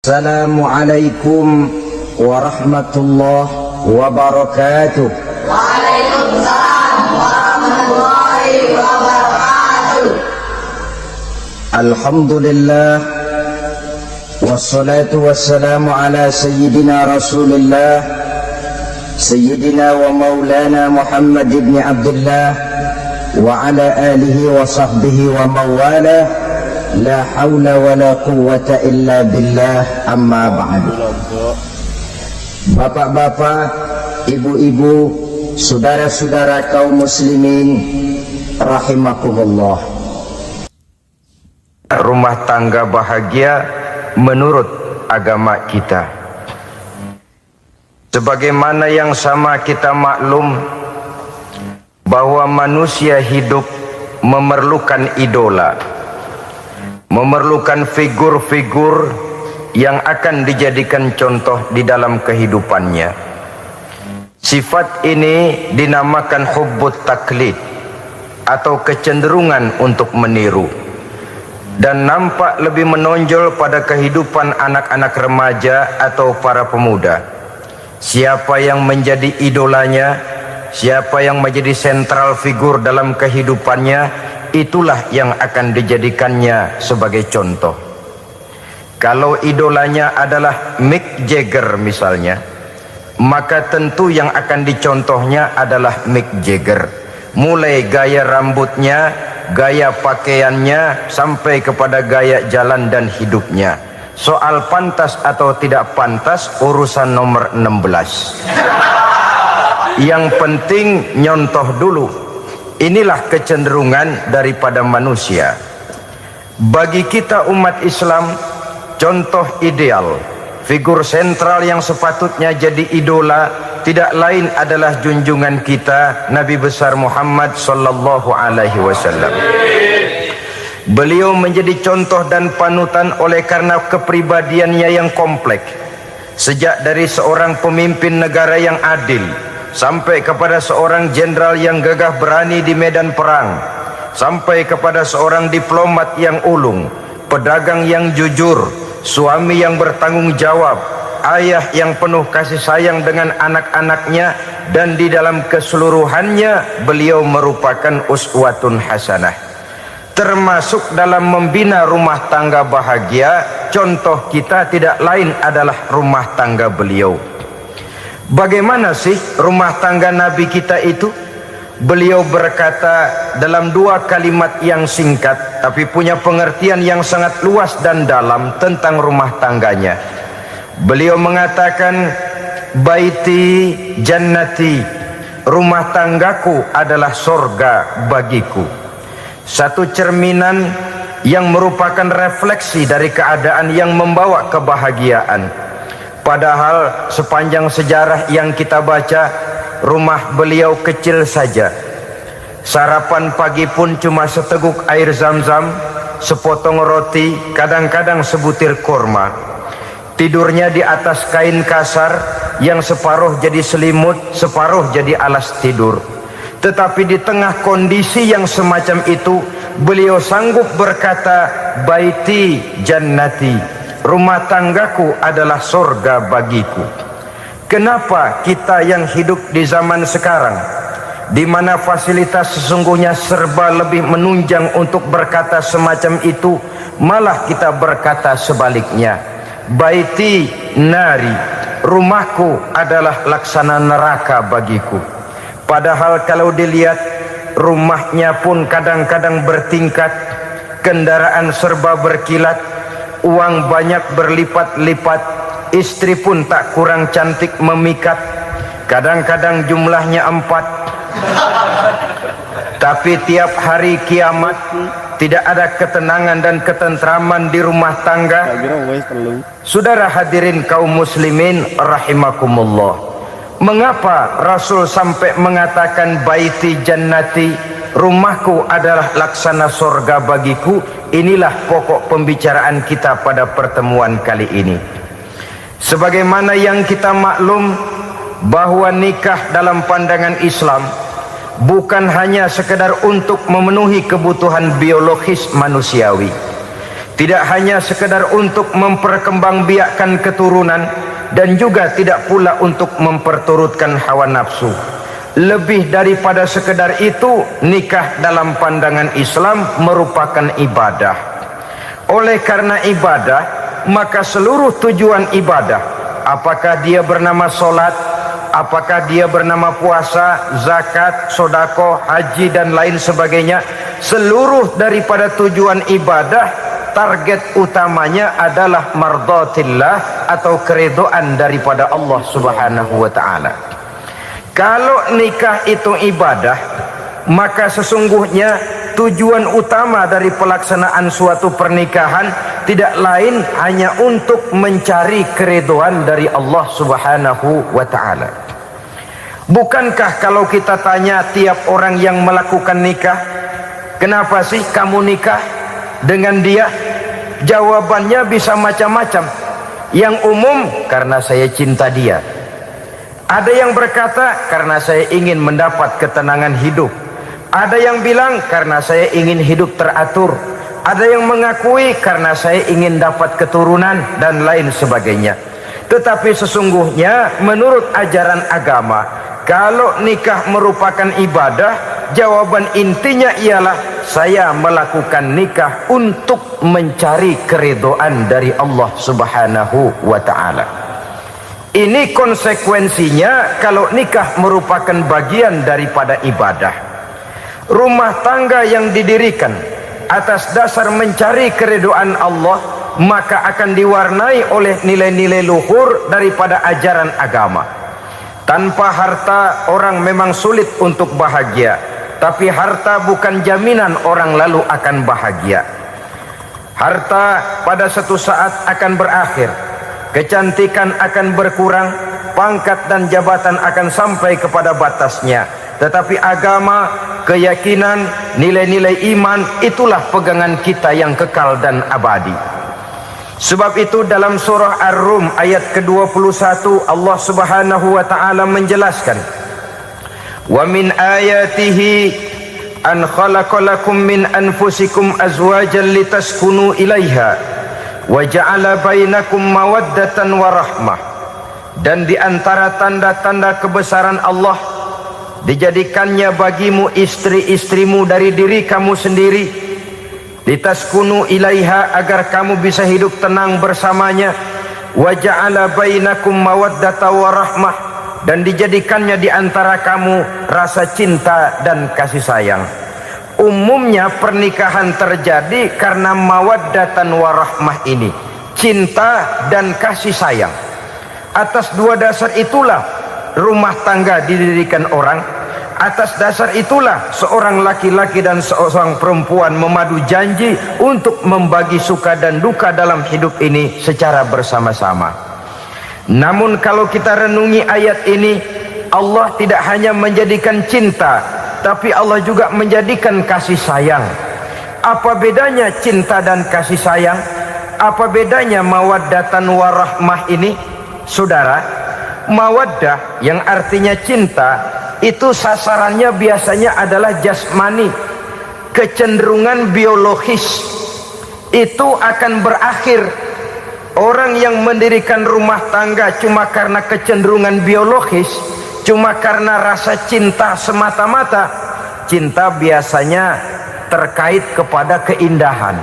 Assalamualaikum warahmatullahi wabarakatuh. Waalaikumsalam warahmatullahi wabarakatuh. Alhamdulillah wassalatu wassalamu ala sayyidina Rasulillah sayyidina wa maulana Muhammad ibn Abdullah wa ala alihi wa sahbihi wa mawala. La haula wa la quwwata illa billah, amma ba'du. Bapak-bapak, ibu-ibu, saudara-saudara kaum muslimin rahimakumullah. Rumah tangga bahagia menurut agama kita. Sebagaimana yang sama kita maklum bahwa manusia hidup memerlukan idola, memerlukan figur-figur yang akan dijadikan contoh di dalam kehidupannya. Sifat ini dinamakan hubbut taklid atau kecenderungan untuk meniru, dan nampak lebih menonjol pada kehidupan anak-anak remaja atau para pemuda. Siapa yang menjadi idolanya, siapa yang menjadi sentral figur dalam kehidupannya, itulah yang akan dijadikannya sebagai contoh. Kalau idolanya adalah Mick Jagger misalnya, maka tentu yang akan dicontohnya adalah Mick Jagger. Mulai gaya rambutnya, gaya pakaiannya, sampai kepada gaya jalan dan hidupnya. Soal pantas atau tidak pantas urusan nomor 16. Yang penting nyontoh dulu. Inilah kecenderungan daripada manusia. Bagi kita umat Islam, contoh ideal, figur sentral yang sepatutnya jadi idola tidak lain adalah junjungan kita Nabi besar Muhammad sallallahu alaihi wasallam. Beliau menjadi contoh dan panutan oleh karena kepribadiannya yang kompleks. Sejak dari seorang pemimpin negara yang adil, sampai kepada seorang jenderal yang gagah berani di medan perang, sampai kepada seorang diplomat yang ulung, pedagang yang jujur, suami yang bertanggung jawab, ayah yang penuh kasih sayang dengan anak-anaknya, dan di dalam keseluruhannya beliau merupakan uswatun hasanah. Termasuk dalam membina rumah tangga bahagia, contoh kita tidak lain adalah rumah tangga beliau. Bagaimana sih rumah tangga Nabi kita itu? Beliau berkata dalam dua kalimat yang singkat tapi punya pengertian yang sangat luas dan dalam tentang rumah tangganya. Beliau mengatakan, baiti jannati, rumah tanggaku adalah sorga bagiku. Satu cerminan yang merupakan refleksi dari keadaan yang membawa kebahagiaan. Padahal sepanjang sejarah yang kita baca, rumah beliau kecil saja. Sarapan pagi pun cuma seteguk air zam-zam, sepotong roti, kadang-kadang sebutir kurma. Tidurnya di atas kain kasar yang separuh jadi selimut, separuh jadi alas tidur. Tetapi di tengah kondisi yang semacam itu, beliau sanggup berkata, baiti jannati, rumah tanggaku adalah sorga bagiku. Kenapa kita yang hidup di zaman sekarang, di mana fasilitas sesungguhnya serba lebih menunjang untuk berkata semacam itu, malah kita berkata sebaliknya, baiti nari, rumahku adalah laksana neraka bagiku. Padahal kalau dilihat, rumahnya pun kadang-kadang bertingkat, kendaraan serba berkilat, uang banyak berlipat-lipat, istri pun tak kurang cantik memikat, kadang-kadang jumlahnya 4. Tapi tiap hari kiamat tidak ada ketenangan dan ketentraman di rumah tangga. Saudara hadirin kaum muslimin rahimakumullah, mengapa Rasul sampai mengatakan baiti jannati, rumahku adalah laksana sorga bagiku? Inilah pokok pembicaraan kita pada pertemuan kali ini. Sebagaimana yang kita maklum bahwa nikah dalam pandangan Islam bukan hanya sekedar untuk memenuhi kebutuhan biologis manusiawi, tidak hanya sekedar untuk memperkembangbiakkan keturunan, dan juga tidak pula untuk memperturutkan hawa nafsu. Lebih daripada sekedar itu, nikah dalam pandangan Islam merupakan ibadah. Oleh karena ibadah, maka seluruh tujuan ibadah, apakah dia bernama solat, apakah dia bernama puasa, zakat, sodako, haji dan lain sebagainya, seluruh daripada tujuan ibadah, target utamanya adalah mardatillah atau keridhaan daripada Allah Subhanahu wa taala. Kalau nikah itu ibadah, maka sesungguhnya tujuan utama dari pelaksanaan suatu pernikahan tidak lain hanya untuk mencari keridhaan dari Allah Subhanahu wa taala. Bukankah kalau kita tanya tiap orang yang melakukan nikah, kenapa sih kamu nikah dengan dia? Jawabannya bisa macam-macam. Yang umum, karena saya cinta dia. Ada yang berkata, karena saya ingin mendapat ketenangan hidup. Ada yang bilang, karena saya ingin hidup teratur. Ada yang mengakui, karena saya ingin dapat keturunan dan lain sebagainya. Tetapi sesungguhnya menurut ajaran agama, kalau nikah merupakan ibadah, jawaban intinya ialah saya melakukan nikah untuk mencari keridhaan dari Allah Subhanahu wa taala. Ini konsekuensinya kalau nikah merupakan bagian daripada ibadah. Rumah tangga yang didirikan atas dasar mencari keridhaan Allah, maka akan diwarnai oleh nilai-nilai luhur daripada ajaran agama. Tanpa harta orang memang sulit untuk bahagia, tapi harta bukan jaminan orang lalu akan bahagia. Harta pada suatu saat akan berakhir, kecantikan akan berkurang, pangkat dan jabatan akan sampai kepada batasnya. Tetapi agama, keyakinan, nilai-nilai iman, itulah pegangan kita yang kekal dan abadi. Sebab itu dalam surah Ar-Rum ayat ke-21 Allah Subhanahu wa taala menjelaskan, "Wa min ayatihi an khalaqalakum min anfusikum azwajan litaskunu ilaiha wa ja'ala bainakum mawaddatan wa rahmah." Dan di antara tanda-tanda kebesaran Allah, dijadikannya bagimu istri-istrimu dari diri kamu sendiri, litaskunu ilaiha, agar kamu bisa hidup tenang bersamanya, wa ja'ala bainakum mawaddatan wa rahmah, dan dijadikannya di antara kamu rasa cinta dan kasih sayang. Umumnya pernikahan terjadi karena mawaddatan warahmah ini, cinta dan kasih sayang. Atas dua dasar itulah rumah tangga didirikan orang. Atas dasar itulah seorang laki-laki dan seorang perempuan memadu janji untuk membagi suka dan duka dalam hidup ini secara bersama-sama. Namun kalau kita renungi ayat ini, Allah tidak hanya menjadikan cinta, tapi Allah juga menjadikan kasih sayang. Apa bedanya cinta dan kasih sayang? Apa bedanya mawaddatan warahmah ini? Saudara, mawaddah yang artinya cinta, itu sasarannya biasanya adalah jasmani, kecenderungan biologis. Itu akan berakhir. Orang yang mendirikan rumah tangga cuma karena kecenderungan biologis, cuma karena rasa cinta semata-mata, cinta biasanya terkait kepada keindahan.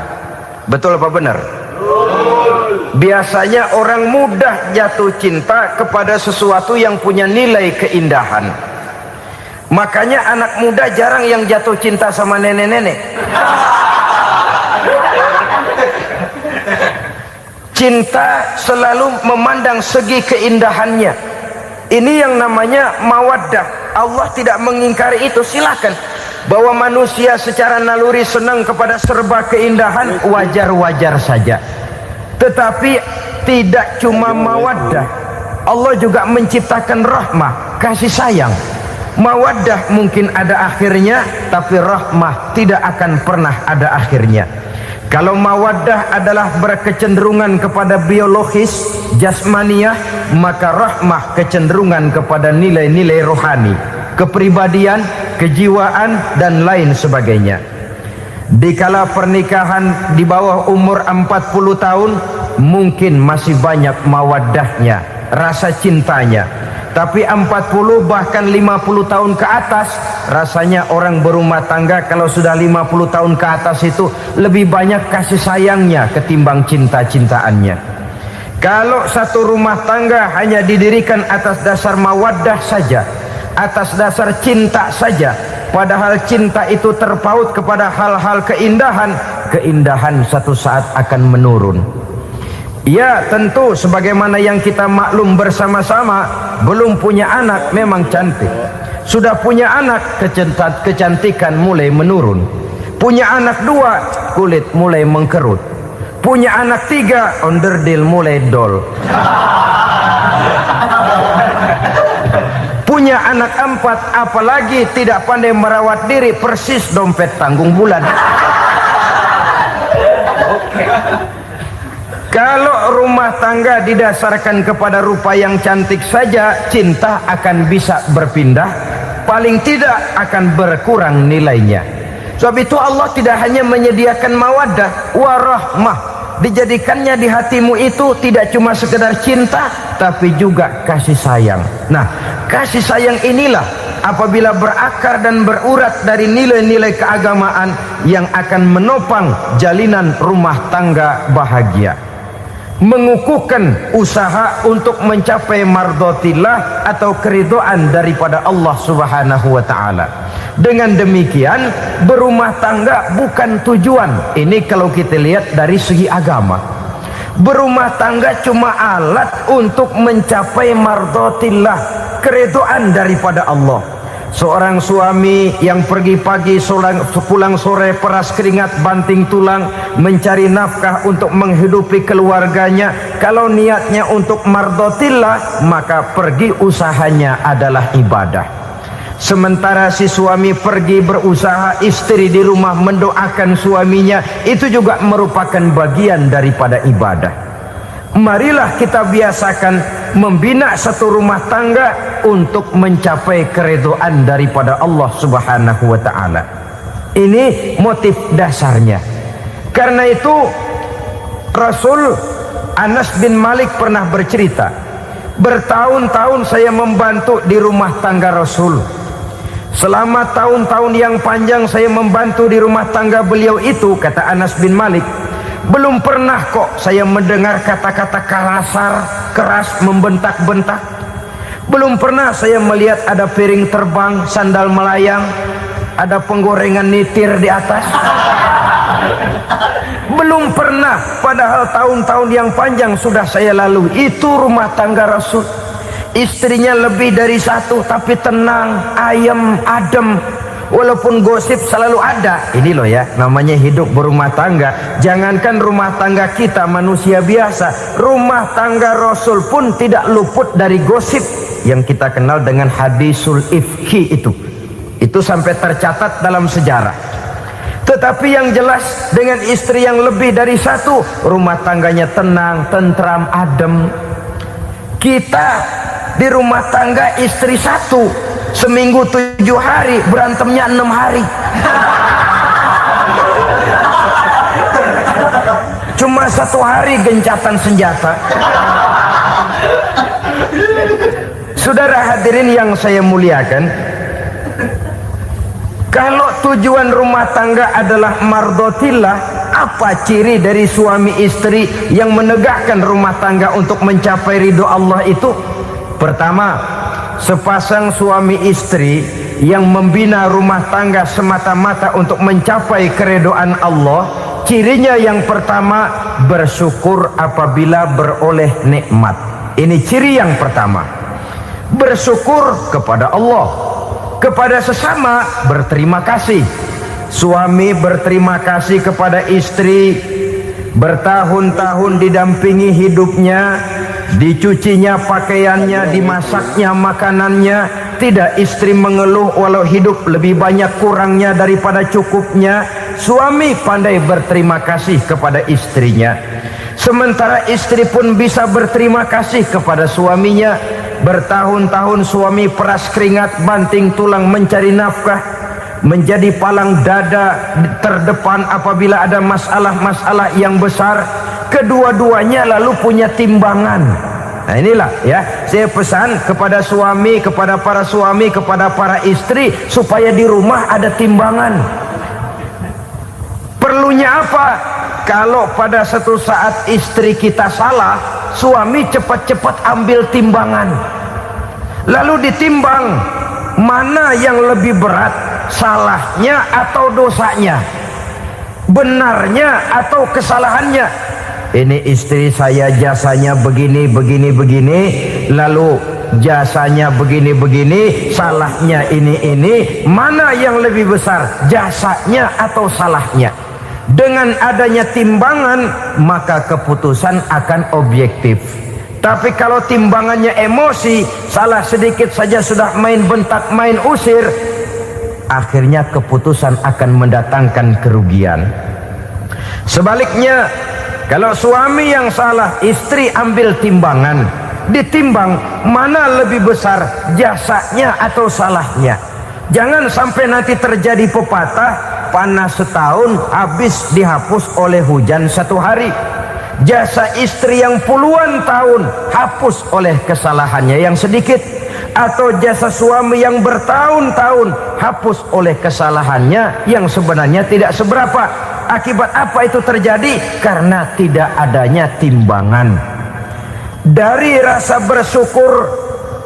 Betul apa benar? Biasanya orang mudah jatuh cinta kepada sesuatu yang punya nilai keindahan. Makanya anak muda jarang yang jatuh cinta sama nenek-nenek. Cinta selalu memandang segi keindahannya. Ini yang namanya mawaddah. Allah tidak mengingkari itu, silakan. Bahwa manusia secara naluri senang kepada serba keindahan, wajar-wajar saja. Tetapi tidak cuma mawaddah, Allah juga menciptakan rahmah, kasih sayang. Mawaddah mungkin ada akhirnya, tapi rahmah tidak akan pernah ada akhirnya. Kalau mawaddah adalah berkecenderungan kepada biologis, jasmaniah, maka rahmah kecenderungan kepada nilai-nilai rohani, kepribadian, kejiwaan dan lain sebagainya. Dikala pernikahan di bawah umur 40 tahun mungkin masih banyak mawaddahnya, rasa cintanya. Tapi 40 bahkan 50 tahun ke atas, rasanya orang berumah tangga kalau sudah 50 tahun ke atas itu lebih banyak kasih sayangnya ketimbang cinta-cintaannya. Kalau satu rumah tangga hanya didirikan atas dasar mawaddah saja, atas dasar cinta saja, padahal cinta itu terpaut kepada hal-hal keindahan, keindahan satu saat akan menurun. Ya, tentu sebagaimana yang kita maklum bersama-sama, belum punya anak memang cantik. Sudah punya anak, kecantikan mulai menurun. Punya anak 2, kulit mulai mengkerut. Punya anak 3, onderdil mulai dol. Punya anak 4, apalagi tidak pandai merawat diri, persis dompet tanggung bulan. Kalau rumah tangga didasarkan kepada rupa yang cantik saja, cinta akan bisa berpindah, paling tidak akan berkurang nilainya. Sebab itu Allah tidak hanya menyediakan mawaddah warahmah, dijadikannya di hatimu itu tidak cuma sekedar cinta, tapi juga kasih sayang. Nah, kasih sayang inilah apabila berakar dan berurat dari nilai-nilai keagamaan yang akan menopang jalinan rumah tangga bahagia, mengukuhkan usaha untuk mencapai mardhatillah atau keridhaan daripada Allah Subhanahu wa taala. Dengan demikian, berumah tangga bukan tujuan. Ini kalau kita lihat dari segi agama. Berumah tangga cuma alat untuk mencapai mardhatillah, keridhaan daripada Allah. Seorang suami yang pergi pagi pulang sore peras keringat banting tulang mencari nafkah untuk menghidupi keluarganya, kalau niatnya untuk mardhatillah maka pergi usahanya adalah ibadah. Sementara si suami pergi berusaha, istri di rumah mendoakan suaminya, itu juga merupakan bagian daripada ibadah. Marilah kita biasakan membina satu rumah tangga untuk mencapai keridhaan daripada Allah Subhanahu wa taala. Ini motif dasarnya. Karena itu Rasul Anas bin Malik pernah bercerita, bertahun-tahun saya membantu di rumah tangga Rasul. Selama tahun-tahun yang panjang saya membantu di rumah tangga beliau itu, kata Anas bin Malik, belum pernah kok saya mendengar kata-kata kasar, keras, membentak-bentak. Belum pernah saya melihat ada piring terbang, sandal melayang, ada penggorengan nitir di atas. Belum pernah, padahal tahun-tahun yang panjang sudah saya lalui. Itu rumah tangga Rasul. Istrinya lebih dari satu, tapi tenang, ayem, adem. Walaupun gosip selalu ada. Ini loh ya, namanya hidup berumah tangga. Jangankan rumah tangga kita manusia biasa, rumah tangga Rasul pun tidak luput dari gosip yang kita kenal dengan hadisul ifki itu. Itu sampai tercatat dalam sejarah. Tetapi yang jelas, dengan istri yang lebih dari satu, rumah tangganya tenang, tentram, adem. Kita di rumah tangga istri satu, seminggu 7 hari, berantemnya 6 hari. Cuma 1 hari gencatan senjata. Saudara hadirin yang saya muliakan, kalau tujuan rumah tangga adalah mardhatillah, apa ciri dari suami istri yang menegakkan rumah tangga untuk mencapai ridho Allah itu? Pertama, sepasang suami istri yang membina rumah tangga semata-mata untuk mencapai keridhaan Allah, cirinya yang pertama, bersyukur apabila beroleh nikmat. Ini ciri yang pertama. Bersyukur kepada Allah, kepada sesama berterima kasih. Suami berterima kasih kepada istri, bertahun-tahun didampingi hidupnya, dicucinya pakaiannya, dimasaknya makanannya. Tidak istri mengeluh walau hidup lebih banyak kurangnya daripada cukupnya. Suami pandai berterima kasih kepada istrinya. Sementara istri pun bisa berterima kasih kepada suaminya. Bertahun-tahun suami peras keringat, banting tulang mencari nafkah. menjadi palang dada terdepan apabila ada masalah-masalah yang besar. Kedua-duanya lalu punya timbangan. Nah inilah ya, saya pesan kepada suami, kepada para suami, kepada para istri, supaya di rumah ada timbangan. Perlunya apa? Kalau pada satu saat istri kita salah, suami cepat-cepat ambil timbangan, lalu ditimbang mana yang lebih berat, salahnya atau dosanya, benarnya atau kesalahannya. Ini istri saya jasanya begini, lalu jasanya begini, salahnya ini, mana yang lebih besar, jasanya atau salahnya? Dengan adanya timbangan, maka keputusan akan objektif. Tapi kalau timbangannya emosi, salah sedikit saja sudah main bentak, main usir, akhirnya keputusan akan mendatangkan kerugian. Sebaliknya, kalau suami yang salah, istri ambil timbangan, ditimbang mana lebih besar, jasanya atau salahnya. Jangan sampai nanti terjadi pepatah, panas setahun habis dihapus oleh hujan satu hari. Jasa istri yang puluhan tahun hapus oleh kesalahannya yang sedikit, atau jasa suami yang bertahun-tahun hapus oleh kesalahannya yang sebenarnya tidak seberapa. Akibat apa itu terjadi? Karena tidak adanya timbangan. Dari rasa bersyukur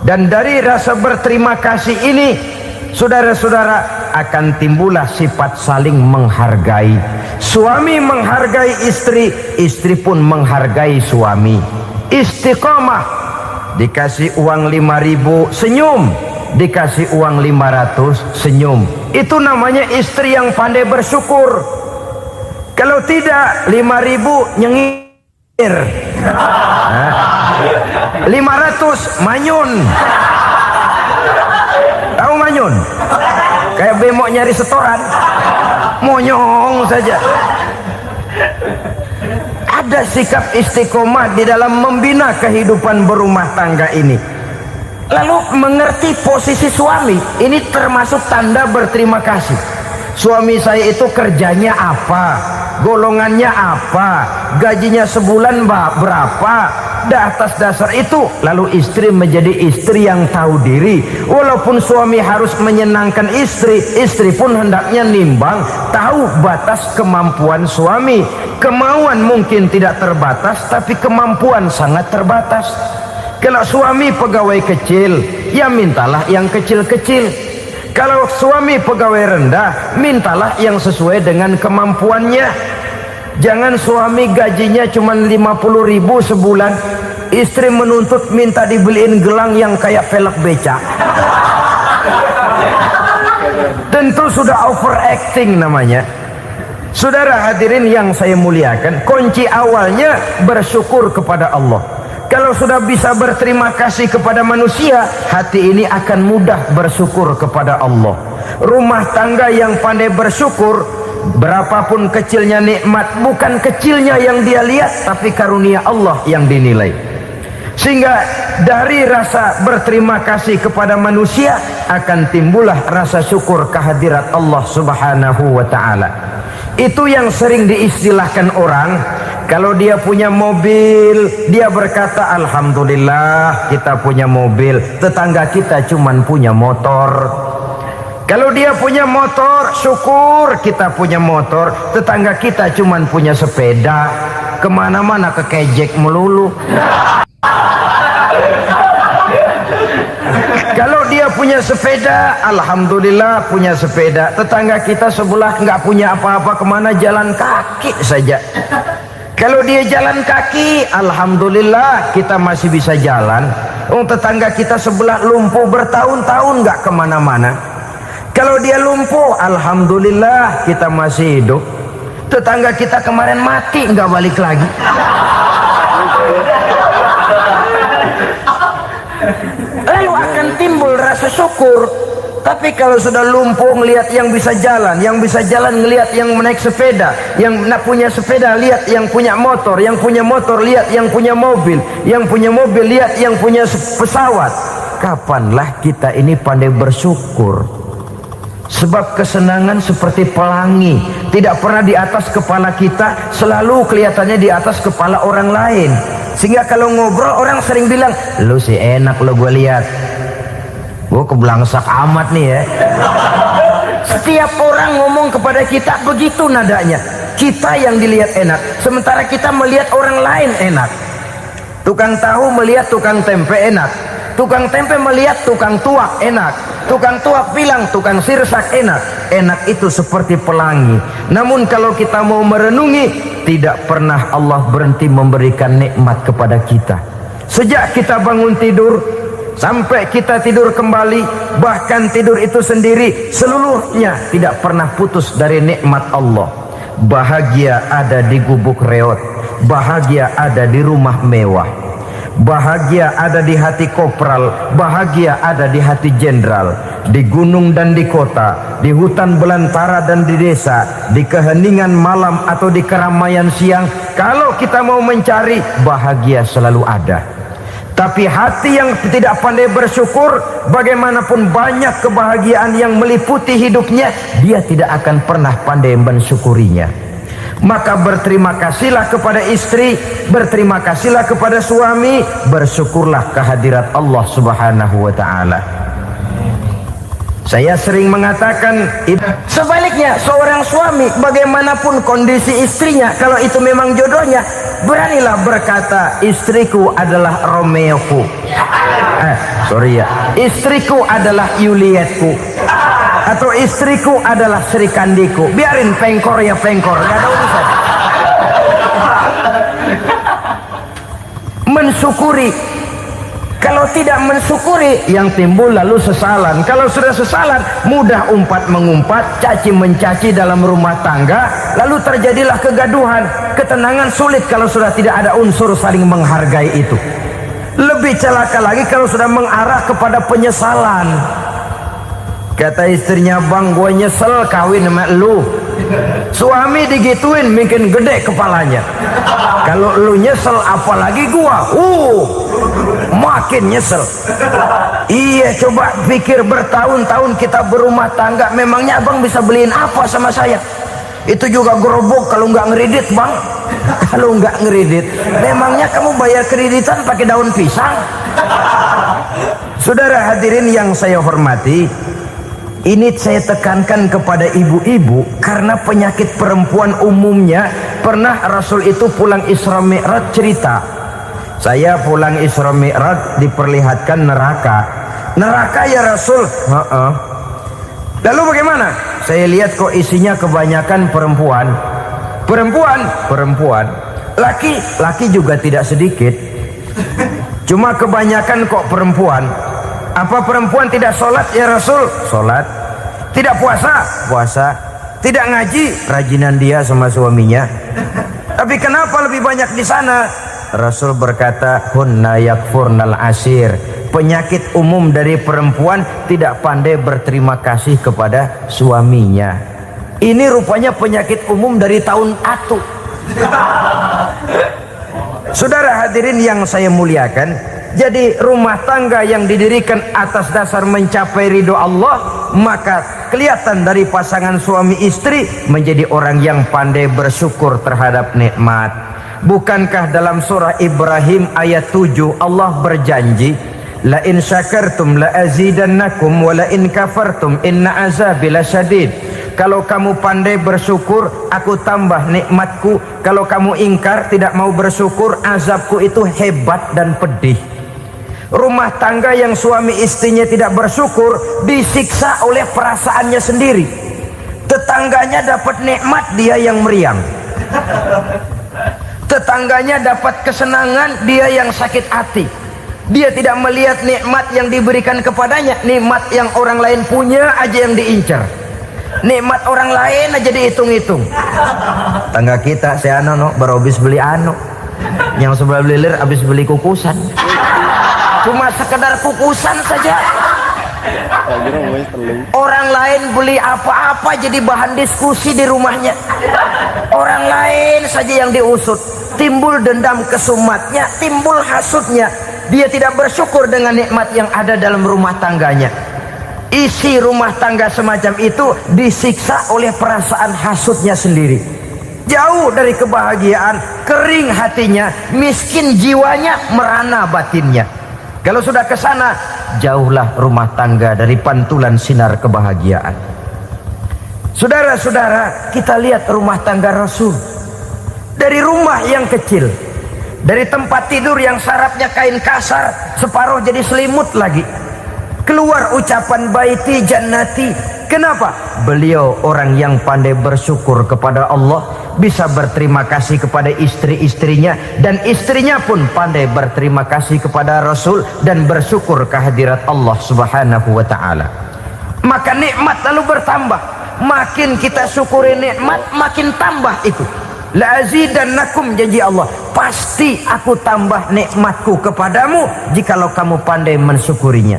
dan dari rasa berterima kasih ini, saudara-saudara, akan timbullah sifat saling menghargai. Suami menghargai istri, istri pun menghargai suami. Istiqomah, dikasih uang 5.000 senyum, dikasih uang 500 senyum. Itu namanya istri yang pandai bersyukur. Kalau tidak, 5.000 nyengir, 500 manyun. Tahu manyun? Kayak bemok nyari setoran, monyong saja. Ada sikap istiqomah di dalam membina kehidupan berumah tangga ini. Lalu mengerti posisi suami, ini termasuk tanda berterima kasih. Suami saya itu kerjanya apa, golongannya apa, gajinya sebulan berapa. Atas dasar itu, lalu istri menjadi istri yang tahu diri. Walaupun suami harus menyenangkan istri, istri pun hendaknya nimbang, tahu batas kemampuan suami. Kemauan mungkin tidak terbatas, tapi kemampuan sangat terbatas. Kalau suami pegawai kecil, ya mintalah yang kecil-kecil. Kalau suami pegawai rendah, mintalah yang sesuai dengan kemampuannya. Jangan suami gajinya cuma 50.000 sebulan, istri menuntut minta dibeliin gelang yang kayak velg becak. Tentu sudah overacting namanya. Saudara hadirin yang saya muliakan, kunci awalnya bersyukur kepada Allah. Kalau sudah bisa berterima kasih kepada manusia, hati ini akan mudah bersyukur kepada Allah. Rumah tangga yang pandai bersyukur, berapapun kecilnya nikmat, bukan kecilnya yang dia lihat, tapi karunia Allah yang dinilai. Sehingga dari rasa berterima kasih kepada manusia akan timbullah rasa syukur kehadirat Allah Subhanahu wa ta'ala. Itu yang sering diistilahkan orang, kalau dia punya mobil, dia berkata alhamdulillah kita punya mobil, tetangga kita cuman punya motor. Kalau dia punya motor, syukur kita punya motor, tetangga kita cuman punya sepeda, kemana-mana kekejek melulu. Kalau dia punya sepeda, alhamdulillah punya sepeda, tetangga kita sebelah nggak punya apa-apa, kemana jalan kaki saja. Kalau dia jalan kaki, alhamdulillah kita masih bisa jalan. Tetangga kita sebelah lumpuh bertahun-tahun nggak kemana-mana. Kalau dia lumpuh, alhamdulillah kita masih hidup. Tetangga kita kemarin mati nggak balik lagi. Lalu akan timbul rasa syukur. Tapi kalau sudah lumpuh ngelihat yang bisa jalan ngelihat yang menaik sepeda, yang punya sepeda lihat yang punya motor lihat yang punya mobil lihat yang punya pesawat. Kapanlah kita ini pandai bersyukur? Sebab kesenangan seperti pelangi, tidak pernah di atas kepala kita, selalu kelihatannya di atas kepala orang lain. Sehingga kalau ngobrol orang sering bilang, lu sih enak lo gue lihat, gue keblangsak amat nih ya. Setiap orang ngomong kepada kita begitu nadanya. Kita yang dilihat enak, sementara kita melihat orang lain enak. Tukang tahu melihat tukang tempe enak, tukang tempe melihat tukang tuak enak, tukang tuak bilang tukang sirsak enak. Enak itu seperti pelangi. Namun kalau kita mau merenungi, tidak pernah Allah berhenti memberikan nikmat kepada kita. Sejak kita bangun tidur sampai kita tidur kembali, bahkan tidur itu sendiri, seluruhnya tidak pernah putus dari nikmat Allah. Bahagia ada di gubuk reot, bahagia ada di rumah mewah, bahagia ada di hati kopral, bahagia ada di hati jenderal, di gunung dan di kota, di hutan belantara dan di desa, di keheningan malam atau di keramaian siang. Kalau kita mau mencari, bahagia selalu ada. Tapi hati yang tidak pandai bersyukur, bagaimanapun banyak kebahagiaan yang meliputi hidupnya, dia tidak akan pernah pandai mensyukurinya. Maka berterima kasihlah kepada istri, berterima kasihlah kepada suami, bersyukurlah kehadirat Allah Subhanahu wa ta'ala. Saya sering mengatakan, sebaliknya seorang suami bagaimanapun kondisi istrinya, kalau itu memang jodohnya, beranilah berkata, istriku adalah Romeoku, istriku adalah Julietku, atau istriku adalah Sri Kandiku. Biarin pengkor ya pengkor, gak ada urusan. Mensyukuri. Kalau tidak mensyukuri, yang timbul lalu sesalan. Kalau sudah sesalan, mudah umpat mengumpat, caci mencaci dalam rumah tangga, lalu terjadilah kegaduhan. Ketenangan sulit kalau sudah tidak ada unsur saling menghargai itu. Lebih celaka lagi kalau sudah mengarah kepada penyesalan. Kata istrinya, bang gue nyesel kawin sama lu. Suami digituin mungkin gede kepalanya. Kalau lu nyesel apalagi gua, makin nyesel. Iya, coba pikir bertahun-tahun kita berumah tangga, memangnya abang bisa beliin apa sama saya? Itu juga gerobok kalau nggak ngeridit bang. Kalau nggak ngeridit, memangnya kamu bayar kreditan pakai daun pisang? Saudara hadirin yang saya hormati, ini saya tekankan kepada ibu-ibu karena penyakit perempuan umumnya. Pernah Rasul itu pulang Isra Mi'raj cerita, saya pulang Isra Mi'raj diperlihatkan neraka. Neraka ya Rasul? Lalu bagaimana? Saya lihat kok isinya kebanyakan perempuan. Perempuan. Laki juga tidak sedikit. Cuma kebanyakan kok perempuan. Apa perempuan tidak sholat ya Rasul? Sholat. Tidak puasa? Puasa. Tidak ngaji? Rajinan dia sama suaminya. Tapi kenapa lebih banyak di sana? Rasul berkata, hunna yakfurnal ashir. Penyakit umum dari perempuan tidak pandai berterima kasih kepada suaminya. Ini rupanya penyakit umum dari tahun atu. Saudara hadirin yang saya muliakan, jadi rumah tangga yang didirikan atas dasar mencapai ridho Allah, maka kelihatan dari pasangan suami istri menjadi orang yang pandai bersyukur terhadap nikmat. Bukankah dalam surah Ibrahim ayat 7 Allah berjanji, la in syakartum la azidannakum wa la in kafartum inna azabi lasyadid. Kalau kamu pandai bersyukur, aku tambah nikmatku. Kalau kamu ingkar, tidak mau bersyukur, azabku itu hebat dan pedih. Rumah tangga yang suami istrinya tidak bersyukur disiksa oleh perasaannya sendiri. Tetangganya dapat nikmat, dia yang meriang. Tetangganya dapat kesenangan, dia yang sakit hati. Dia tidak melihat nikmat yang diberikan kepadanya, nikmat yang orang lain punya aja yang diincar. Nikmat orang lain aja dihitung-hitung. Tangga kita, si Ano baru habis beli yang sebelah belilir habis beli kukusan. Cuma sekedar kukusan saja. Orang lain beli apa-apa jadi bahan diskusi di rumahnya. Orang lain saja yang diusut. Timbul dendam kesumatnya, timbul hasutnya. Dia tidak bersyukur dengan nikmat yang ada dalam rumah tangganya. isi rumah tangga semacam itu disiksa oleh perasaan hasutnya sendiri. Jauh dari kebahagiaan, kering hatinya, miskin jiwanya, merana batinnya. Kalau sudah ke sana, jauhlah rumah tangga dari pantulan sinar kebahagiaan. Saudara-saudara, kita lihat rumah tangga Rasul. Dari rumah yang kecil, dari tempat tidur yang sarapnya kain kasar, separuh jadi selimut lagi, keluar ucapan baiti jannati. Kenapa? Beliau orang yang pandai bersyukur kepada Allah, bisa berterima kasih kepada istri-istrinya, dan istrinya pun pandai berterima kasih kepada Rasul dan bersyukur kehadirat Allah Subhanahu wa ta'ala. Maka nikmat lalu bertambah. Makin kita syukuri nikmat, makin tambah itu. La azidannakum, janji Allah, pasti aku tambah nikmatku kepadamu jikalau kamu pandai mensyukurinya.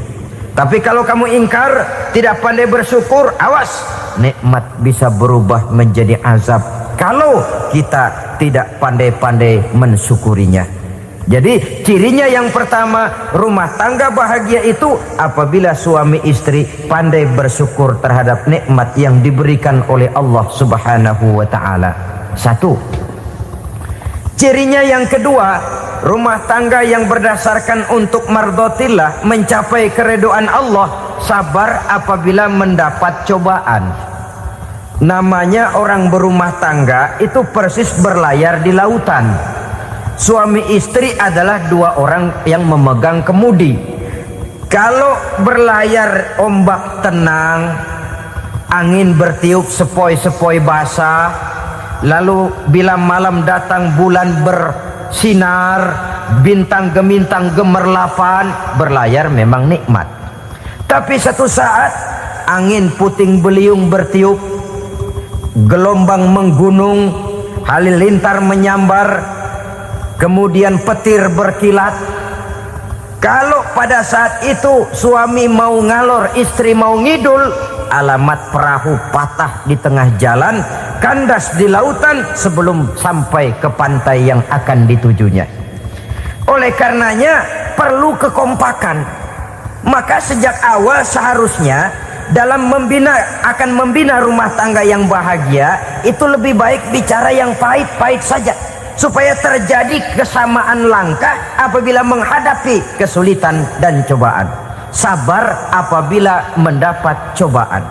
Tapi kalau kamu ingkar, tidak pandai bersyukur, awas, nikmat bisa berubah menjadi azab kalau kita tidak pandai-pandai mensyukurinya. Jadi cirinya yang pertama, rumah tangga bahagia itu apabila suami istri pandai bersyukur terhadap nikmat yang diberikan oleh Allah Subhanahu wa ta'ala. Satu. Cirinya yang kedua, rumah tangga yang berdasarkan untuk mardhatillah, mencapai keridhaan Allah, sabar apabila mendapat cobaan. Namanya orang berumah tangga itu persis berlayar di lautan. Suami istri adalah dua orang yang memegang kemudi. Kalau berlayar ombak tenang, angin bertiup sepoi-sepoi basah, lalu bila malam datang bulan bersinar, bintang gemintang gemerlapan, berlayar memang nikmat. Tapi satu saat angin puting beliung bertiup, gelombang menggunung, halilintar menyambar, kemudian petir berkilat. Kalau pada saat itu suami mau ngalor, istri mau ngidul, alamat perahu patah di tengah jalan, kandas di lautan sebelum sampai ke pantai yang akan ditujunya. Oleh karenanya perlu kekompakan. Maka sejak awal seharusnya dalam akan membina rumah tangga yang bahagia itu lebih baik bicara yang pahit-pahit saja, supaya terjadi kesamaan langkah apabila menghadapi kesulitan dan cobaan. Sabar apabila mendapat cobaan.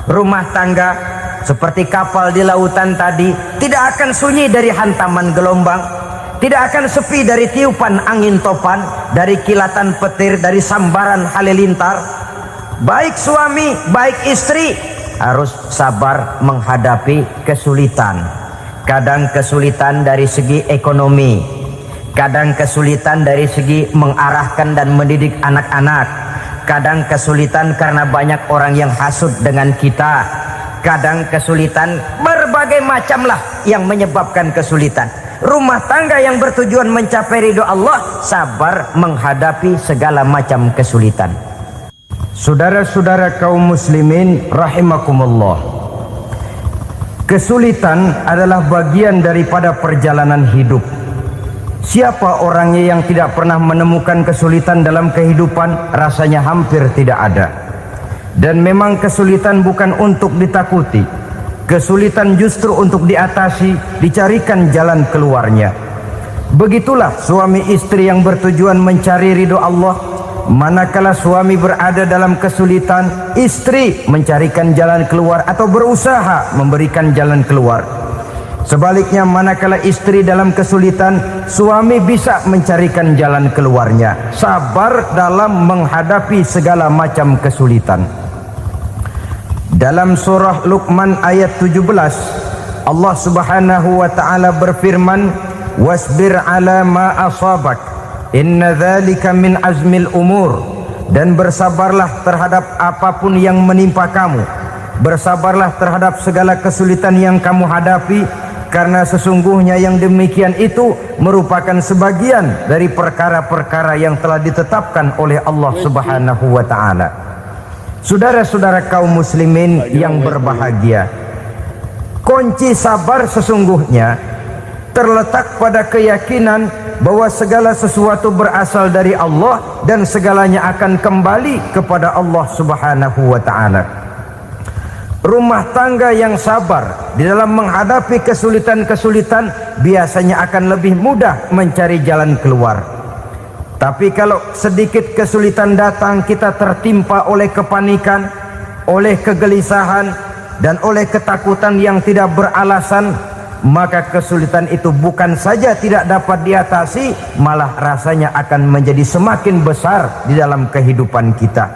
Rumah tangga seperti kapal di lautan tadi tidak akan sunyi dari hantaman gelombang, tidak akan sepi dari tiupan angin topan, dari kilatan petir, dari sambaran halilintar. Baik suami, baik istri harus sabar menghadapi kesulitan. Kadang kesulitan dari segi ekonomi, kadang kesulitan dari segi mengarahkan dan mendidik anak-anak, kadang kesulitan karena banyak orang yang hasut dengan kita, kadang kesulitan berbagai macamlah yang menyebabkan kesulitan. Rumah tangga yang bertujuan mencapai ridho Allah sabar menghadapi segala macam kesulitan. Saudara-saudara kaum muslimin rahimakumullah, kesulitan adalah bagian daripada perjalanan hidup. Siapa orangnya yang tidak pernah menemukan kesulitan dalam kehidupan? Rasanya hampir tidak ada. Dan memang kesulitan bukan untuk ditakuti. Kesulitan justru untuk diatasi, dicarikan jalan keluarnya. Begitulah suami istri yang bertujuan mencari ridho Allah. Manakala suami berada dalam kesulitan, istri mencarikan jalan keluar atau berusaha memberikan jalan keluar. Sebaliknya, manakala istri dalam kesulitan, suami bisa mencarikan jalan keluarnya. Sabar dalam menghadapi segala macam kesulitan. Dalam surah Luqman ayat 17, Allah Subhanahu wa ta'ala berfirman, "Wasbir ala ma asabak, inna dzalika min azmil umur." Dan bersabarlah terhadap apapun yang menimpa kamu. Bersabarlah terhadap segala kesulitan yang kamu hadapi, karena sesungguhnya yang demikian itu merupakan sebagian dari perkara-perkara yang telah ditetapkan oleh Allah Subhanahu wa ta'ala. Saudara-saudara kaum muslimin yang berbahagia, kunci sabar sesungguhnya terletak pada keyakinan bahwa segala sesuatu berasal dari Allah dan segalanya akan kembali kepada Allah Subhanahu wa ta'ala. Rumah tangga yang sabar di dalam menghadapi kesulitan-kesulitan biasanya akan lebih mudah mencari jalan keluar. Tapi kalau sedikit kesulitan datang, kita tertimpa oleh kepanikan, oleh kegelisahan, dan oleh ketakutan yang tidak beralasan, maka kesulitan itu bukan saja tidak dapat diatasi, malah rasanya akan menjadi semakin besar di dalam kehidupan kita.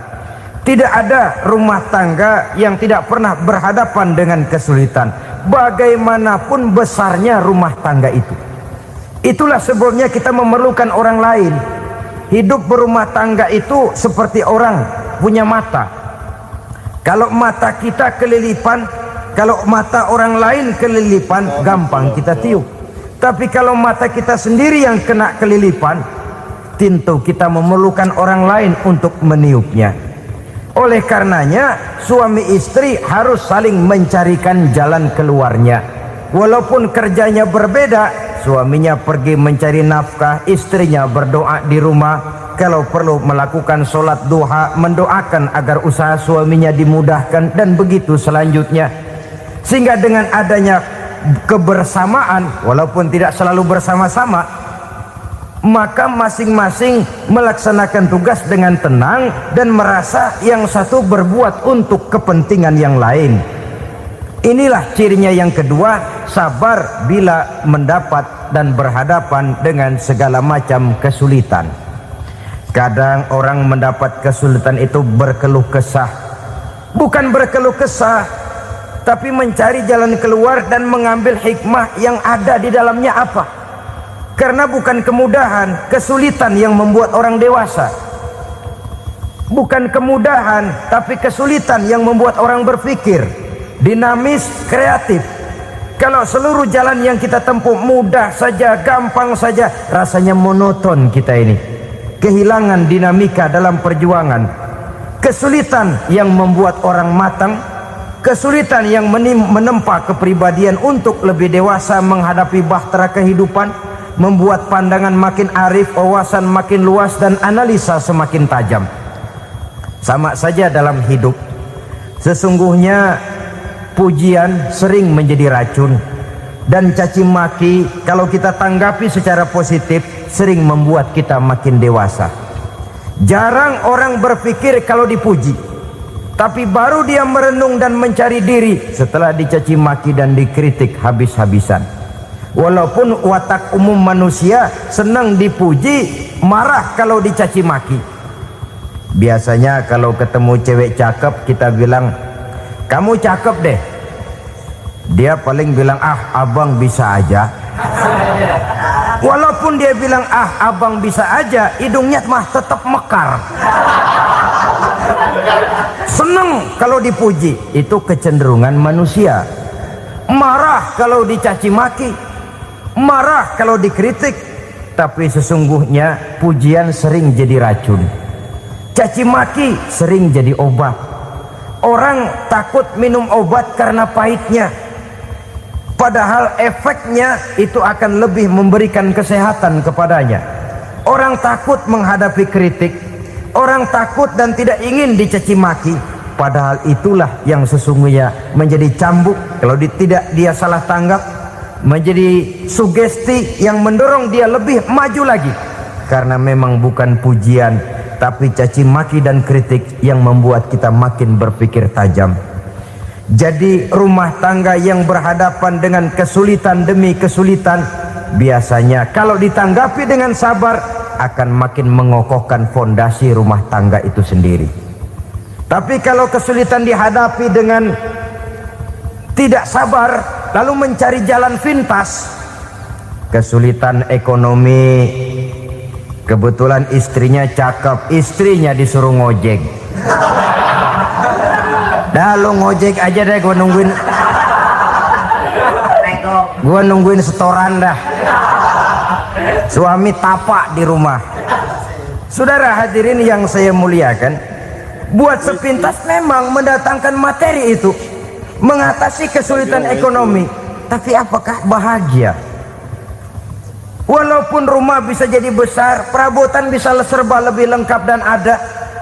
Tidak ada rumah tangga yang tidak pernah berhadapan dengan kesulitan, bagaimanapun besarnya rumah tangga itu. Itulah sebabnya kita memerlukan orang lain. Hidup berumah tangga itu seperti orang punya mata. Kalau mata kita kelilipan, kalau mata orang lain kelilipan, gampang kita tiup. Tapi kalau mata kita sendiri yang kena kelilipan, tentu kita memerlukan orang lain untuk meniupnya. Oleh karenanya, suami istri harus saling mencarikan jalan keluarnya. Walaupun kerjanya berbeda, suaminya pergi mencari nafkah, istrinya berdoa di rumah. Kalau perlu melakukan sholat duha, mendoakan agar usaha suaminya dimudahkan, dan begitu selanjutnya. Sehingga dengan adanya kebersamaan, walaupun tidak selalu bersama-sama, maka masing-masing melaksanakan tugas dengan tenang dan merasa yang satu berbuat untuk kepentingan yang lain. Inilah cirinya yang kedua, sabar bila mendapat dan berhadapan dengan segala macam kesulitan. Kadang orang mendapat kesulitan itu berkeluh kesah. Bukan berkeluh kesah, tapi mencari jalan keluar dan mengambil hikmah yang ada di dalamnya apa. Karena bukan kemudahan, kesulitan yang membuat orang dewasa. Bukan kemudahan, tapi kesulitan yang membuat orang berpikir, dinamis, kreatif. Kalau seluruh jalan yang kita tempuh mudah saja, gampang saja, rasanya monoton kita ini. Kehilangan dinamika dalam perjuangan. Kesulitan yang membuat orang matang, kesulitan yang menempa kepribadian untuk lebih dewasa menghadapi bahtera kehidupan, membuat pandangan makin arif, wawasan makin luas, dan analisa semakin tajam. Sama saja dalam hidup. Sesungguhnya pujian sering menjadi racun, dan caci maki kalau kita tanggapi secara positif sering membuat kita makin dewasa. Jarang orang berpikir kalau dipuji, tapi baru dia merenung dan mencari diri setelah dicaci maki dan dikritik habis-habisan. Walaupun watak umum manusia senang dipuji, marah kalau dicaci maki. Biasanya kalau ketemu cewek cakep, kita bilang, "Kamu cakep deh." Dia paling bilang, "Ah, abang bisa aja." Walaupun dia bilang, "Ah, abang bisa aja," hidungnya mah tetap mekar. Senang kalau dipuji. Itu kecenderungan manusia. Marah kalau dicaci maki, marah kalau dikritik. Tapi sesungguhnya pujian sering jadi racun, caci maki sering jadi obat. Orang takut minum obat karena pahitnya, padahal efeknya itu akan lebih memberikan kesehatan kepadanya. Orang takut menghadapi kritik, orang takut dan tidak ingin dicaci maki, padahal itulah yang sesungguhnya menjadi cambuk kalau tidak dia salah tanggap, menjadi sugesti yang mendorong dia lebih maju lagi. Karena memang bukan pujian, tapi caci maki dan kritik yang membuat kita makin berpikir tajam. Jadi rumah tangga yang berhadapan dengan kesulitan demi kesulitan, biasanya kalau ditanggapi dengan sabar akan makin mengokohkan fondasi rumah tangga itu sendiri. Tapi kalau kesulitan dihadapi dengan tidak sabar, lalu mencari jalan pintas, kesulitan ekonomi, kebetulan istrinya cakep, istrinya disuruh ngojek. Dah lu ngojek aja deh, gua nungguin setoran dah. Suami tapak di rumah. Saudara hadirin yang saya muliakan, buat sepintas memang mendatangkan materi itu, mengatasi kesulitan ekonomi, tapi apakah bahagia? Walaupun rumah bisa jadi besar, perabotan bisa serba lebih lengkap dan ada,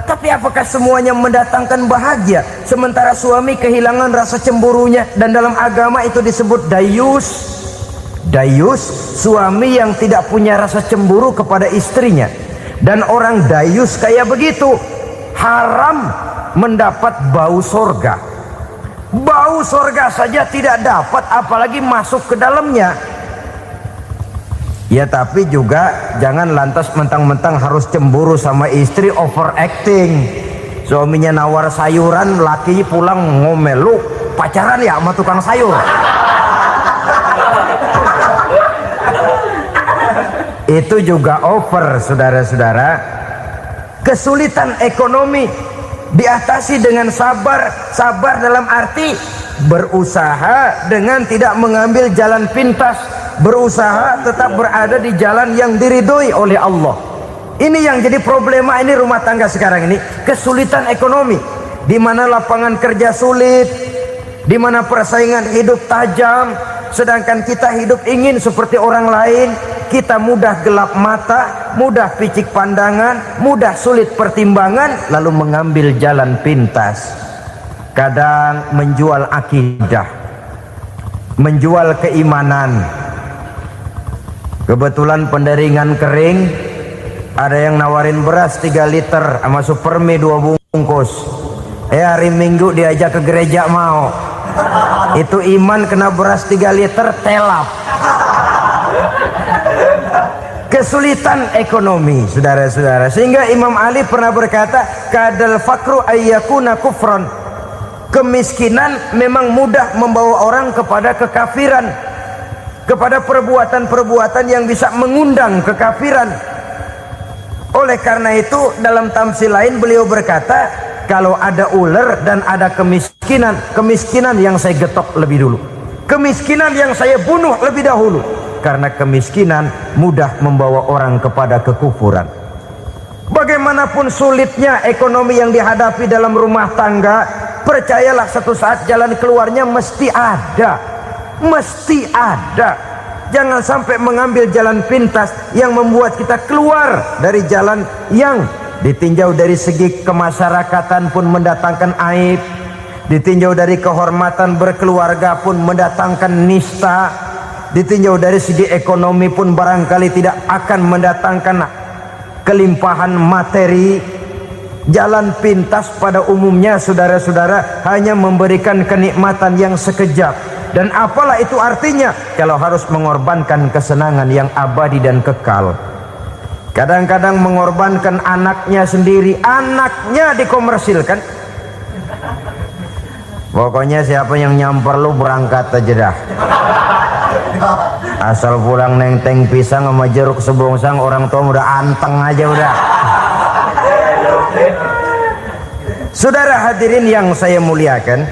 tapi apakah semuanya mendatangkan bahagia? Sementara suami kehilangan rasa cemburunya, dan dalam agama itu disebut dayus. Dayus, suami yang tidak punya rasa cemburu kepada istrinya. Dan orang dayus kayak begitu, haram mendapat bau sorga. Bau sorga saja tidak dapat, apalagi masuk ke dalamnya. Ya tapi juga jangan lantas mentang-mentang harus cemburu sama istri, overacting. Suaminya nawar sayuran, laki pulang ngomel, lu pacaran ya sama tukang sayur. Itu juga over, saudara-saudara. Kesulitan ekonomi diatasi dengan sabar. Sabar dalam arti berusaha dengan tidak mengambil jalan pintas, berusaha tetap berada di jalan yang diridhoi oleh Allah. Ini yang jadi problema ini rumah tangga sekarang ini, kesulitan ekonomi, di mana lapangan kerja sulit, di mana persaingan hidup tajam, sedangkan kita hidup ingin seperti orang lain. Kita mudah gelap mata, mudah picik pandangan, mudah sulit pertimbangan, lalu mengambil jalan pintas. Kadang menjual akidah, menjual keimanan. Kebetulan pendaringan kering, ada yang nawarin beras 3 liter sama supermie 2 bungkus. Hari Minggu diajak ke gereja mau. Itu iman kena beras 3 liter telap. Kesulitan ekonomi, saudara-saudara, sehingga Imam Ali pernah berkata, kadal fakru ayyakuna kufran. Kemiskinan memang mudah membawa orang kepada kekafiran, kepada perbuatan-perbuatan yang bisa mengundang kekafiran. Oleh karena itu dalam tamsil lain beliau berkata, kalau ada ular dan ada kemiskinan, kemiskinan yang saya getok lebih dulu, kemiskinan yang saya bunuh lebih dahulu. Karena kemiskinan mudah membawa orang kepada kekufuran. Bagaimanapun sulitnya ekonomi yang dihadapi dalam rumah tangga, percayalah satu saat jalan keluarnya mesti ada. Mesti ada. Jangan sampai mengambil jalan pintas yang membuat kita keluar dari jalan yang ditinjau dari segi kemasyarakatan pun mendatangkan aib, ditinjau dari kehormatan berkeluarga pun mendatangkan nista, ditinjau dari segi ekonomi pun barangkali tidak akan mendatangkan kelimpahan materi. Jalan pintas pada umumnya, saudara-saudara, hanya memberikan kenikmatan yang sekejap. Dan apalah itu artinya kalau harus mengorbankan kesenangan yang abadi dan kekal. Kadang-kadang mengorbankan anaknya sendiri, anaknya dikomersilkan. Pokoknya siapa yang nyamper lu berangkat aja dah. Asal pulang nenteng pisang sama jeruk sebongsang, orang tua udah anteng aja udah. Saudara hadirin yang saya muliakan,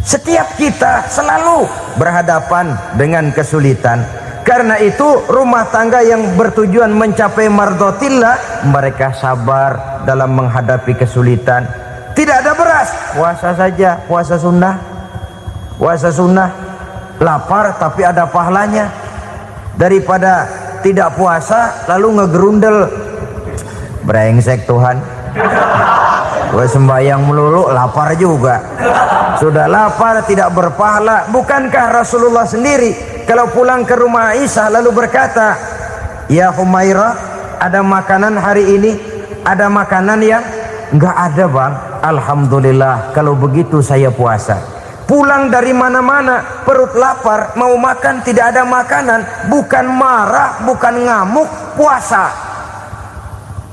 setiap kita selalu berhadapan dengan kesulitan. Karena itu rumah tangga yang bertujuan mencapai mardhatillah, mereka sabar dalam menghadapi kesulitan. Tidak ada beras, puasa saja, puasa sunnah. Puasa sunnah, lapar tapi ada pahalanya, daripada tidak puasa lalu ngegerundel. Brengsek Tuhan, gue sembahyang melulu lapar juga. Sudah lapar tidak berpahala. Bukankah Rasulullah sendiri kalau pulang ke rumah Aisyah lalu berkata, ya Humairah, ada makanan hari ini? Ada makanan yang enggak ada bang. Alhamdulillah kalau begitu saya puasa. Pulang dari mana-mana perut lapar, mau makan tidak ada makanan, bukan marah, bukan ngamuk, puasa.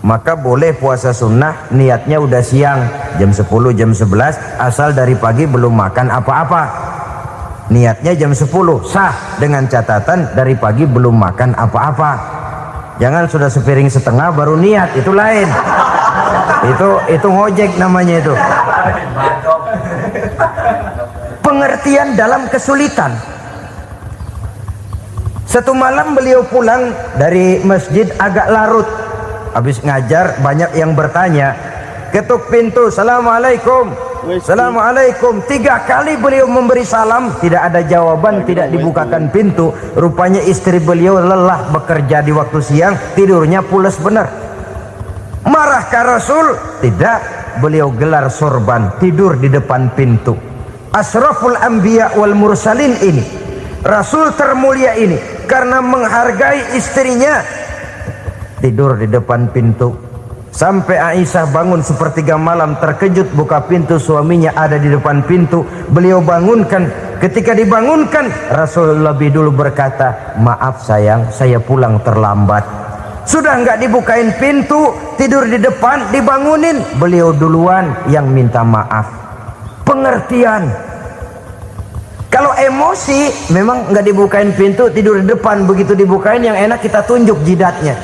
Maka boleh puasa sunnah, niatnya udah siang, jam 10, jam 11, asal dari pagi belum makan apa-apa. Niatnya jam 10, sah, dengan catatan dari pagi belum makan apa-apa. Jangan sudah sepiring setengah baru niat, itu lain. Itu ngojek namanya itu. Pengertian dalam kesulitan. Satu malam beliau pulang dari masjid agak larut. Habis ngajar banyak yang bertanya, ketuk pintu, assalamualaikum. Assalamualaikum. 3 kali beliau memberi salam, tidak ada jawaban, tidak dibukakan pintu. Rupanya istri beliau lelah bekerja di waktu siang, tidurnya pules benar. Marahkah Rasul? Tidak. Beliau gelar sorban, tidur di depan pintu. Asraful anbiya wal mursalin ini, Rasul termulia ini, karena menghargai istrinya, tidur di depan pintu. Sampai Aisyah bangun sepertiga malam, terkejut buka pintu, suaminya ada di depan pintu. Beliau bangunkan. Ketika dibangunkan, Rasul lebih dulu berkata, maaf sayang, saya pulang terlambat. Sudah nggak dibukain pintu, tidur di depan, dibangunin, beliau duluan yang minta maaf. Pengertian. Kalau emosi, memang nggak dibukain pintu, tidur di depan. Begitu dibukain, yang enak kita tunjuk jidatnya.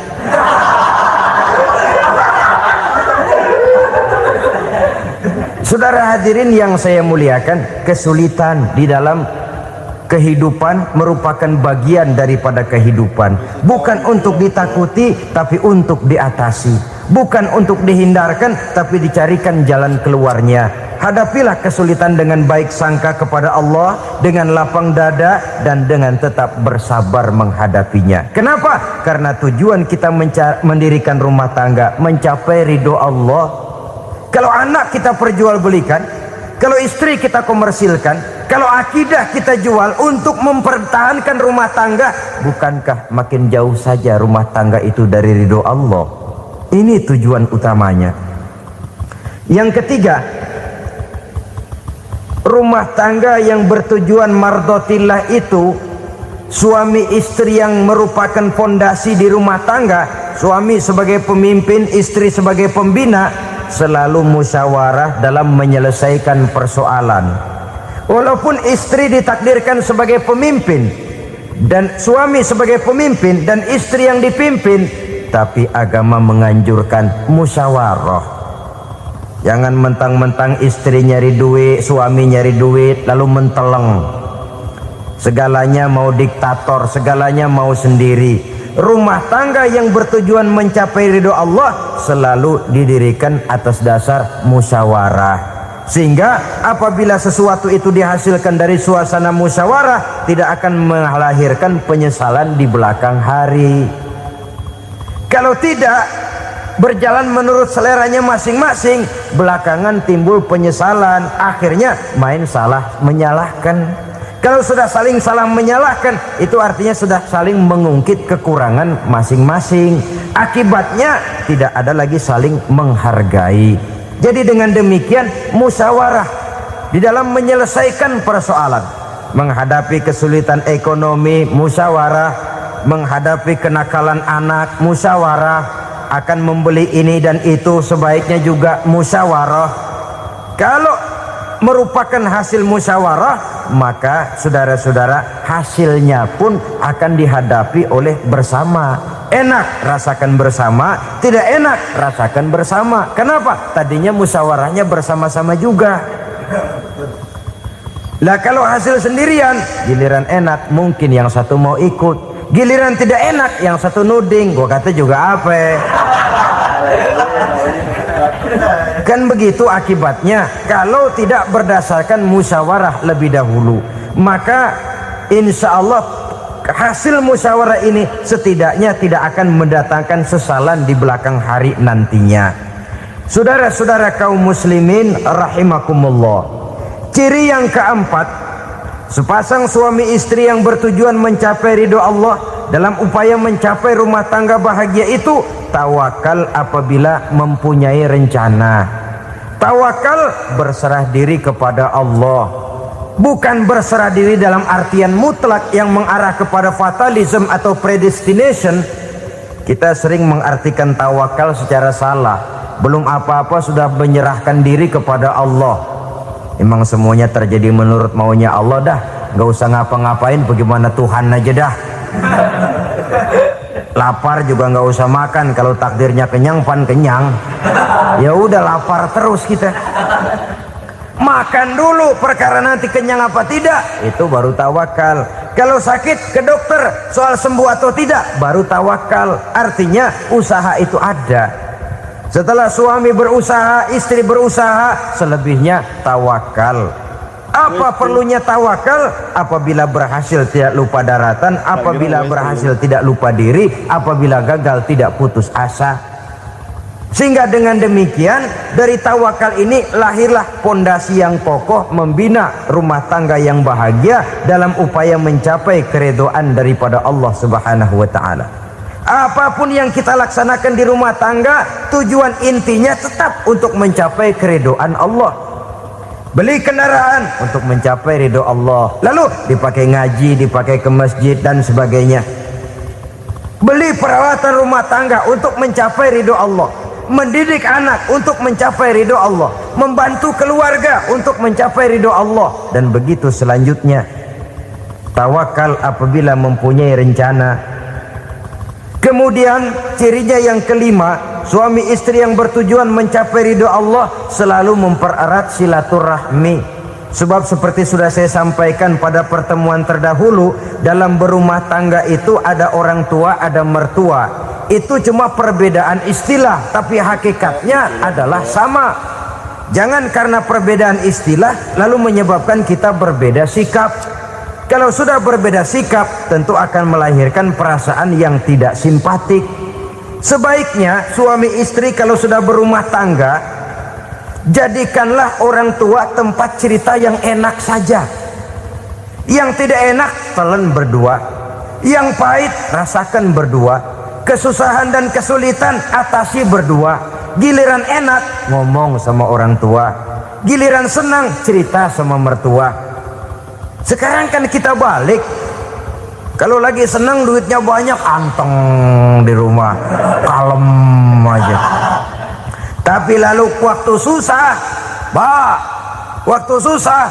Saudara hadirin yang saya muliakan, kesulitan di dalam kehidupan merupakan bagian daripada kehidupan. Bukan untuk ditakuti, tapi untuk diatasi. Bukan untuk dihindarkan, tapi dicarikan jalan keluarnya. Hadapilah kesulitan dengan baik sangka kepada Allah, dengan lapang dada, dan dengan tetap bersabar menghadapinya. Kenapa? Karena tujuan kita mendirikan rumah tangga, mencapai ridho Allah. Kalau anak kita perjualbelikan, kalau istri kita komersilkan, kalau akidah kita jual untuk mempertahankan rumah tangga, bukankah makin jauh saja rumah tangga itu dari ridho Allah? Ini tujuan utamanya. Yang ketiga, rumah tangga yang bertujuan mardotillah itu, suami istri yang merupakan fondasi di rumah tangga, suami sebagai pemimpin, istri sebagai pembina, selalu musyawarah dalam menyelesaikan persoalan. Walaupun istri ditakdirkan sebagai pemimpin dan suami sebagai pemimpin dan istri yang dipimpin, tapi agama menganjurkan musyawarah. Jangan mentang-mentang istri nyari duit, suami nyari duit, lalu menteleng. Segalanya mau diktator, segalanya mau sendiri. Rumah tangga yang bertujuan mencapai ridho Allah selalu didirikan atas dasar musyawarah. Sehingga apabila sesuatu itu dihasilkan dari suasana musyawarah, tidak akan melahirkan penyesalan di belakang hari. Kalau tidak, berjalan menurut seleranya masing-masing, belakangan timbul penyesalan, akhirnya main salah menyalahkan. Kalau sudah saling salah menyalahkan, itu artinya sudah saling mengungkit kekurangan masing-masing. Akibatnya tidak ada lagi saling menghargai. Jadi dengan demikian musyawarah di dalam menyelesaikan persoalan. Menghadapi kesulitan ekonomi, musyawarah. Menghadapi kenakalan anak, musyawarah. Akan membeli ini dan itu, sebaiknya juga musyawarah. Kalau merupakan hasil musyawarah, maka saudara-saudara, hasilnya pun akan dihadapi oleh bersama. Enak rasakan bersama, tidak enak rasakan bersama. Kenapa? Tadinya musyawarahnya bersama-sama juga. Lah kalau hasil sendirian, giliran enak mungkin yang satu mau ikut, giliran tidak enak yang satu nuding. Gua kata juga apa? Kan begitu akibatnya kalau tidak berdasarkan musyawarah lebih dahulu. Maka insya Allah hasil musyawarah ini setidaknya tidak akan mendatangkan sesalan di belakang hari nantinya. Saudara-saudara kaum muslimin rahimakumullah, ciri yang keempat, sepasang suami istri yang bertujuan mencapai ridho Allah dalam upaya mencapai rumah tangga bahagia itu tawakal apabila mempunyai rencana. Tawakal berserah diri kepada Allah. Bukan berserah diri dalam artian mutlak yang mengarah kepada fatalism atau predestination. Kita sering mengartikan tawakal secara salah. Belum apa-apa sudah menyerahkan diri kepada Allah. Emang semuanya terjadi menurut maunya Allah dah. Gak usah ngapa-ngapain, bagaimana Tuhan aja dah. Lapar juga nggak usah makan, kalau takdirnya kenyang pan kenyang. Ya udah lapar terus kita. Makan dulu, perkara nanti kenyang apa tidak itu baru tawakal. Kalau sakit ke dokter, soal sembuh atau tidak baru tawakal. Artinya usaha itu ada. Setelah suami berusaha, istri berusaha, selebihnya tawakal. Apa perlunya tawakal? Apabila berhasil tidak lupa daratan, apabila berhasil tidak lupa diri, apabila gagal tidak putus asa. Sehingga dengan demikian dari tawakal ini lahirlah pondasi yang kokoh membina rumah tangga yang bahagia dalam upaya mencapai keridhaan daripada Allah Subhanahu wa taala. Apapun yang kita laksanakan di rumah tangga, tujuan intinya tetap untuk mencapai keridhaan Allah. Beli kendaraan untuk mencapai ridho Allah, lalu dipakai ngaji, dipakai ke masjid dan sebagainya. Beli peralatan rumah tangga untuk mencapai ridho Allah, mendidik anak untuk mencapai ridho Allah, membantu keluarga untuk mencapai ridho Allah, dan begitu selanjutnya. Tawakal apabila mempunyai rencana. Kemudian cirinya yang kelima, suami istri yang bertujuan mencapai ridho Allah selalu mempererat silaturahmi. Sebab seperti sudah saya sampaikan pada pertemuan terdahulu, dalam berumah tangga itu ada orang tua, ada mertua. Itu cuma perbedaan istilah, tapi hakikatnya adalah sama. Jangan karena perbedaan istilah lalu menyebabkan kita berbeda sikap. Kalau sudah berbeda sikap, tentu akan melahirkan perasaan yang tidak simpatik. Sebaiknya suami istri kalau sudah berumah tangga, jadikanlah orang tua tempat cerita yang enak saja. Yang tidak enak telan berdua, yang pahit rasakan berdua, kesusahan dan kesulitan atasi berdua. Giliran enak ngomong sama orang tua, giliran senang cerita sama mertua. Sekarang kan kita balik, kalau lagi senang duitnya banyak, anteng di rumah, kalem aja. Tapi lalu waktu susah, waktu susah,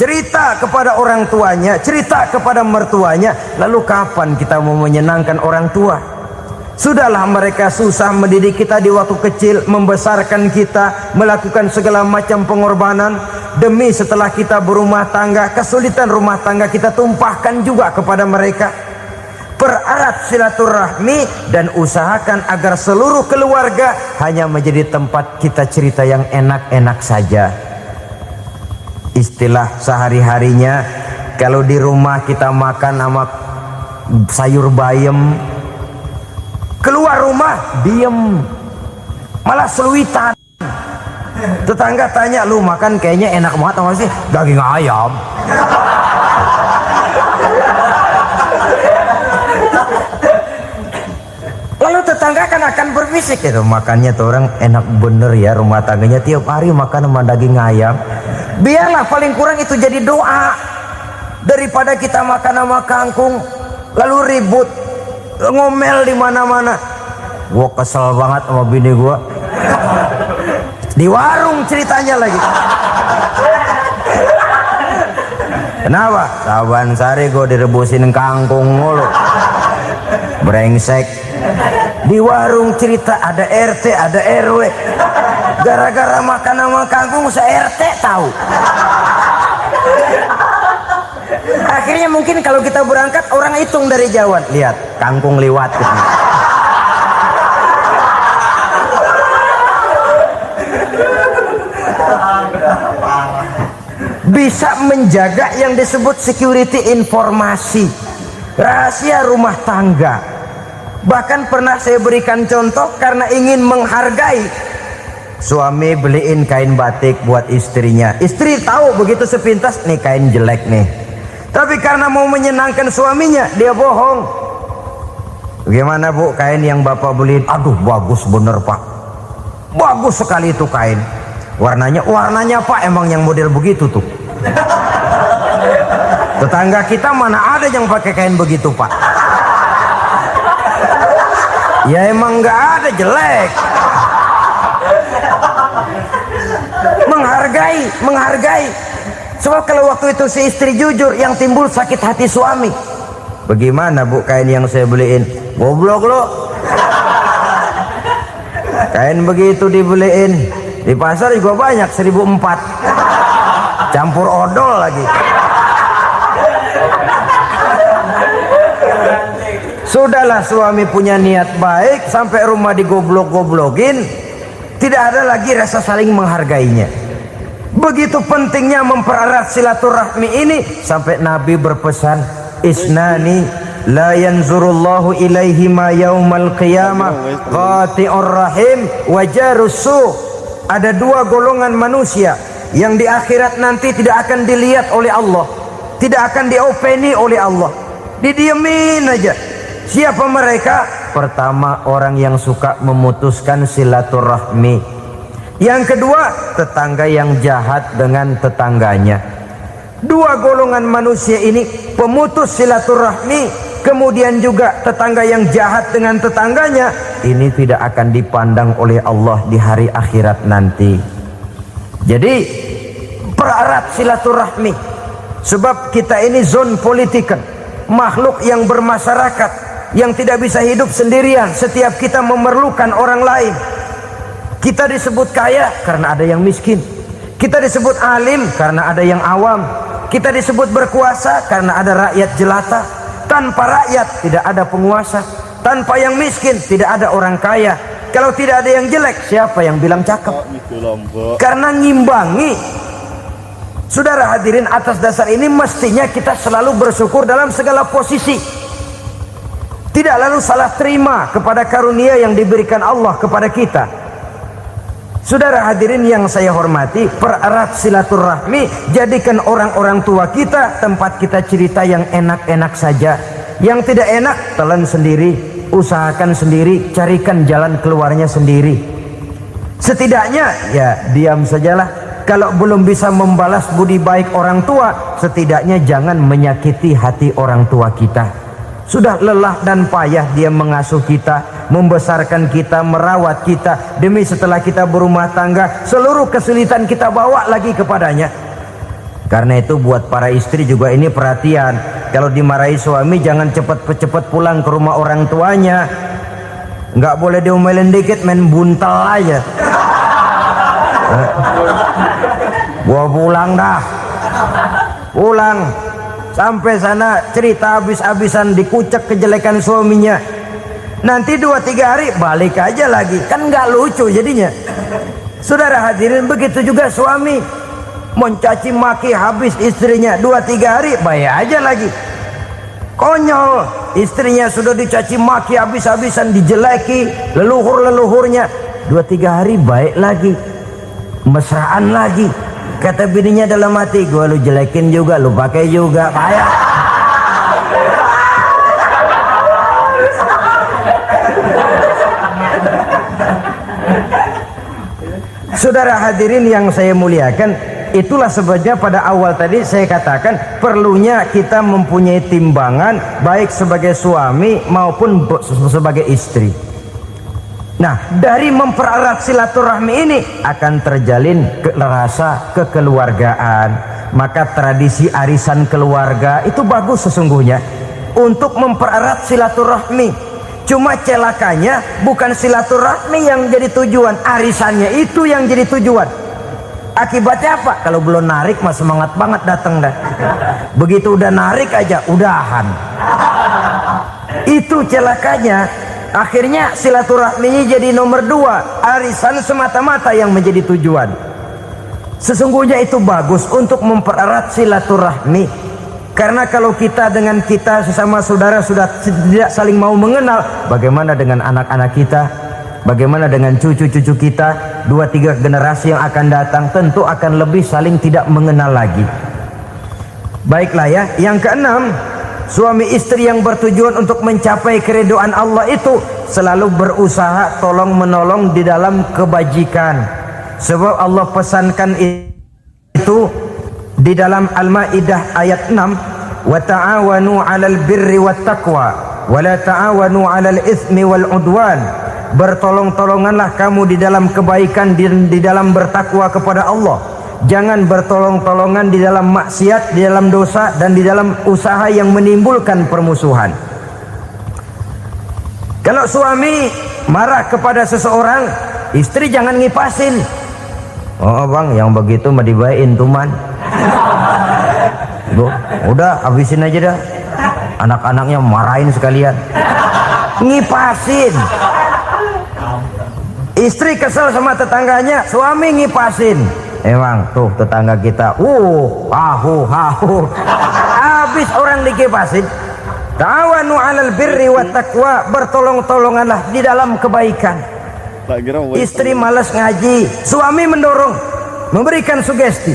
cerita kepada orang tuanya, cerita kepada mertuanya. Lalu kapan kita mau menyenangkan orang tua? Sudahlah mereka susah mendidik kita di waktu kecil, membesarkan kita, melakukan segala macam pengorbanan. Demi setelah kita berumah tangga, kesulitan rumah tangga kita tumpahkan juga kepada mereka. Pererat silaturahmi dan usahakan agar seluruh keluarga hanya menjadi tempat kita cerita yang enak-enak saja. Istilah sehari-harinya, kalau di rumah kita makan sama sayur bayam, keluar rumah diem, malah seluitan. Tetangga tanya, lu makan kayaknya enak banget apa sih? Daging ayam. Lalu tetangga kan akan berbisik, itu makannya tuh orang enak bener ya, rumah tangganya tiap hari makan sama daging ayam. Biarlah paling kurang itu jadi doa, daripada kita makan sama kangkung lalu ribut ngomel di mana-mana. Gua kesel banget sama bini gua. Di warung ceritanya lagi. Kenapa? Saban sari gue direbusin kangkung mulu. Brengsek. Di warung cerita ada RT, ada RW. Gara-gara makan sama kangkung se-RT tahu. Akhirnya mungkin kalau kita berangkat orang hitung dari jauhan. Lihat, kangkung liwat gitu. Bisa menjaga yang disebut security informasi, rahasia rumah tangga. Bahkan pernah saya berikan contoh karena ingin menghargai. Suami beliin kain batik buat istrinya, istri tahu begitu sepintas nih kain jelek nih, tapi karena mau menyenangkan suaminya dia bohong. Bagaimana bu kain yang bapak beliin? Aduh bagus bener pak, bagus sekali itu kain. Warnanya pak emang yang model begitu tuh. Tetangga kita mana ada yang pakai kain begitu pak? Ya emang nggak ada, jelek. Menghargai. Sebab kalau waktu itu si istri jujur, yang timbul sakit hati suami. Bagaimana bu kain yang saya beliin? Goblok lo. Kain begitu dibeliin di pasar juga banyak 1.400. Campur odol lagi. Sudahlah suami punya niat baik, sampai rumah digoblok-goblokin, tidak ada lagi rasa saling menghargainya. Begitu pentingnya mempererat silaturahmi ini, sampai Nabi berpesan, isnani la yanzurullahu ilaihima yaumal qiyamah qati'ur rahim wa jarus su'. Ada dua golongan manusia yang di akhirat nanti tidak akan dilihat oleh Allah, tidak akan diopeni oleh Allah, didiemin aja. Siapa mereka? Pertama, orang yang suka memutuskan silaturahmi. Yang kedua, tetangga yang jahat dengan tetangganya. Dua golongan manusia ini, pemutus silaturahmi, kemudian juga tetangga yang jahat dengan tetangganya, ini tidak akan dipandang oleh Allah di hari akhirat nanti. Jadi pererat silaturahmi, sebab kita ini zon politikan, makhluk yang bermasyarakat, yang tidak bisa hidup sendirian. Setiap kita memerlukan orang lain. Kita disebut kaya karena ada yang miskin, kita disebut alim karena ada yang awam, kita disebut berkuasa karena ada rakyat jelata. Tanpa rakyat tidak ada penguasa, tanpa yang miskin tidak ada orang kaya. Kalau tidak ada yang jelek, siapa yang bilang cakep? Karena ngimbangi. Saudara hadirin, atas dasar ini mestinya kita selalu bersyukur dalam segala posisi, tidak lalu salah terima kepada karunia yang diberikan Allah kepada kita. Saudara hadirin yang saya hormati, pererat silaturahmi, jadikan orang-orang tua kita tempat kita cerita yang enak-enak saja. Yang tidak enak, telan sendiri, usahakan sendiri, carikan jalan keluarnya sendiri. Setidaknya ya diam sajalah. Kalau belum bisa membalas budi baik orang tua, setidaknya jangan menyakiti hati orang tua kita. Sudah lelah dan payah dia mengasuh kita, membesarkan kita, merawat kita, demi setelah kita berumah tangga, seluruh kesulitan kita bawa lagi kepadanya. Karena itu buat para istri juga ini perhatian. Kalau dimarahi suami, jangan cepat-cepat pulang ke rumah orang tuanya. Nggak boleh diomelin dikit, main buntal aja. Gua pulang dah. Pulang. Sampai sana cerita habis-habisan, dikucek kejelekan suaminya. Nanti 2-3 hari balik aja lagi. Kan nggak lucu jadinya. Saudara hadirin, begitu juga suami. Mencaci maki habis istrinya, 2-3 hari baik aja lagi. Konyol, istrinya sudah dicaci maki habis-habisan, dijeleki leluhur-leluhurnya, 2-3 hari baik lagi, mesraan lagi. Kata bininya dalam hati, gua lu jelekin juga, lu pakai juga, payah. Saudara hadirin yang saya muliakan, itulah sebabnya pada awal tadi saya katakan perlunya kita mempunyai timbangan baik sebagai suami maupun sebagai istri. Nah, dari mempererat silaturahmi ini akan terjalin rasa kekeluargaan. Maka tradisi arisan keluarga itu bagus sesungguhnya untuk mempererat silaturahmi. Cuma celakanya bukan silaturahmi yang jadi tujuan, arisannya itu yang jadi tujuan. Akibatnya apa? Kalau belum narik mah semangat banget datang dah. Begitu udah narik aja udahan. Itu celakanya. Akhirnya silaturahminya jadi nomor 2, arisan semata-mata yang menjadi tujuan. Sesungguhnya itu bagus untuk mempererat silaturahmi. Karena kalau kita dengan kita sesama saudara sudah tidak saling mau mengenal, bagaimana dengan anak-anak kita? Bagaimana dengan cucu-cucu kita? 2-3 generasi yang akan datang tentu akan lebih saling tidak mengenal lagi. Baiklah ya, yang keenam, suami istri yang bertujuan untuk mencapai keridhaan Allah itu selalu berusaha tolong menolong di dalam kebajikan. Sebab Allah pesankan itu di dalam Al-Maidah ayat 6, wa ta'awanu 'alal birri wat taqwa wa la ta'awanu 'alal itsmi wal 'udwan. Bertolong-tolonganlah kamu di dalam kebaikan, di dalam bertakwa kepada Allah. Jangan bertolong-tolongan di dalam maksiat, di dalam dosa, dan di dalam usaha yang menimbulkan permusuhan. Kalau suami marah kepada seseorang, istri jangan ngipasin. Oh bang, yang begitu mah dibayain tuman. Udah habisin aja dah. Anak-anaknya marahin sekalian. ngipasin. Istri kesel sama tetangganya, suami ngipasin. Emang tuh tetangga kita, hahu. Habis orang dikipasin. Tawanu 'alal birri wat taqwa, bertolong-tolonganlah di dalam kebaikan. Istri malas ngaji, suami mendorong, memberikan sugesti.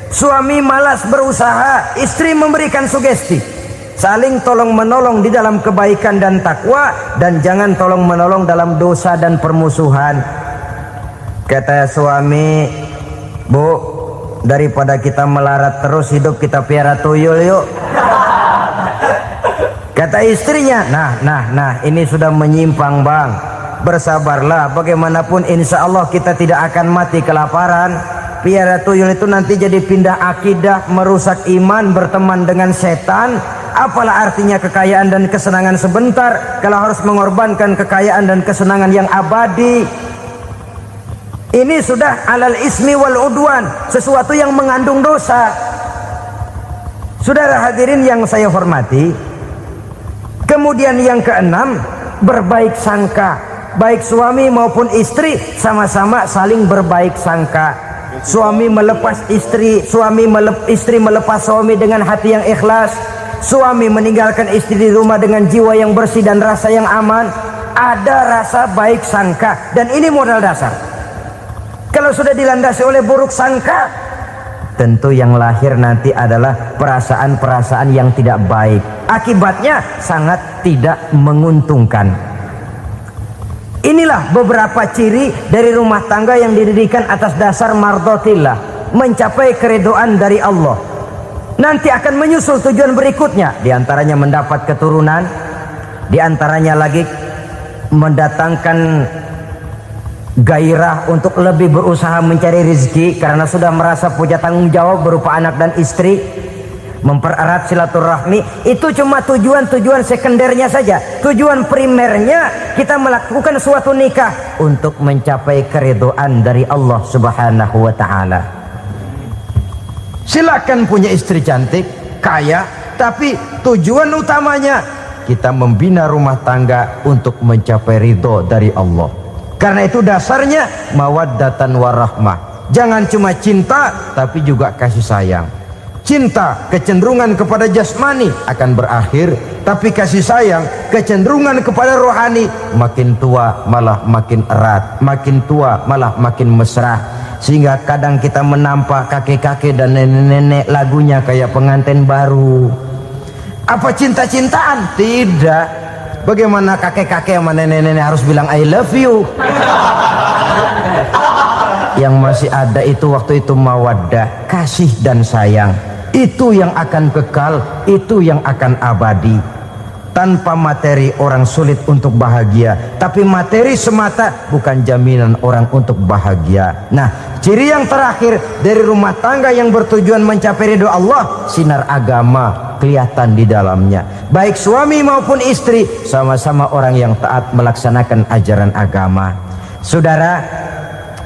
Suami malas berusaha, istri memberikan sugesti. Saling tolong menolong di dalam kebaikan dan takwa, dan jangan tolong menolong dalam dosa dan permusuhan. Kata suami, Bu, daripada kita melarat terus hidup, kita piara tuyul yuk. Kata istrinya, nah ini sudah menyimpang bang, bersabarlah, bagaimanapun insya Allah kita tidak akan mati kelaparan. Piara tuyul itu nanti jadi pindah akidah, merusak iman, berteman dengan setan. Apalah artinya kekayaan dan kesenangan sebentar kalau harus mengorbankan kekayaan dan kesenangan yang abadi. Ini sudah alal ismi wal udwan, sesuatu yang mengandung dosa. Saudara hadirin yang saya hormati, kemudian yang keenam, berbaik sangka. Baik suami maupun istri sama-sama saling berbaik sangka. Suami melepas istri, istri melepas suami dengan hati yang ikhlas. Suami meninggalkan istri di rumah dengan jiwa yang bersih dan rasa yang aman. Ada rasa baik sangka, dan ini modal dasar. Kalau sudah dilandasi oleh buruk sangka, tentu yang lahir nanti adalah perasaan-perasaan yang tidak baik. Akibatnya sangat tidak menguntungkan. Inilah beberapa ciri dari rumah tangga yang didirikan atas dasar mardhatillah, mencapai keridhaan dari Allah. Nanti akan menyusul tujuan berikutnya, diantaranya mendapat keturunan, diantaranya lagi mendatangkan gairah untuk lebih berusaha mencari rezeki karena sudah merasa punya tanggung jawab berupa anak dan istri. Mempererat silaturahmi, itu cuma tujuan-tujuan sekundernya saja. Tujuan primernya kita melakukan suatu nikah untuk mencapai keridhaan dari Allah Subhanahu wa taala. Silakan punya istri cantik, kaya, tapi tujuan utamanya kita membina rumah tangga untuk mencapai ridho dari Allah. Karena itu dasarnya mawaddatan warahmah. Jangan cuma cinta tapi juga kasih sayang. Cinta, kecenderungan kepada jasmani akan berakhir, tapi kasih sayang, kecenderungan kepada rohani, makin tua malah makin erat, makin tua malah makin mesra. Sehingga kadang kita menampak kakek-kakek dan nenek-nenek lagunya kayak pengantin baru. Apa cinta-cintaan? Tidak. Bagaimana kakek-kakek sama nenek-nenek harus bilang I love you? Yang masih ada itu waktu itu mawaddah, kasih dan sayang. Itu yang akan kekal, itu yang akan abadi. Tanpa materi orang sulit untuk bahagia, tapi materi semata bukan jaminan orang untuk bahagia. Nah, ciri yang terakhir dari rumah tangga yang bertujuan mencapai ridho Allah, sinar agama kelihatan di dalamnya. Baik suami maupun istri sama-sama orang yang taat melaksanakan ajaran agama. Saudara,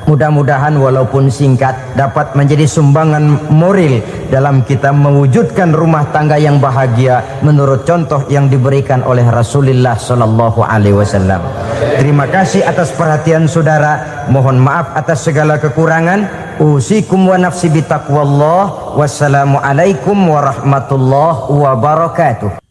mudah-mudahan walaupun singkat dapat menjadi sumbangan moral dalam kita mewujudkan rumah tangga yang bahagia menurut contoh yang diberikan oleh Rasulullah Sallallahu Alaihi Wasallam. Terima kasih atas perhatian saudara. Mohon maaf atas segala kekurangan. Usikum wa nafsi bitaqwallah. Wassalamualaikum warahmatullahi wabarakatuh.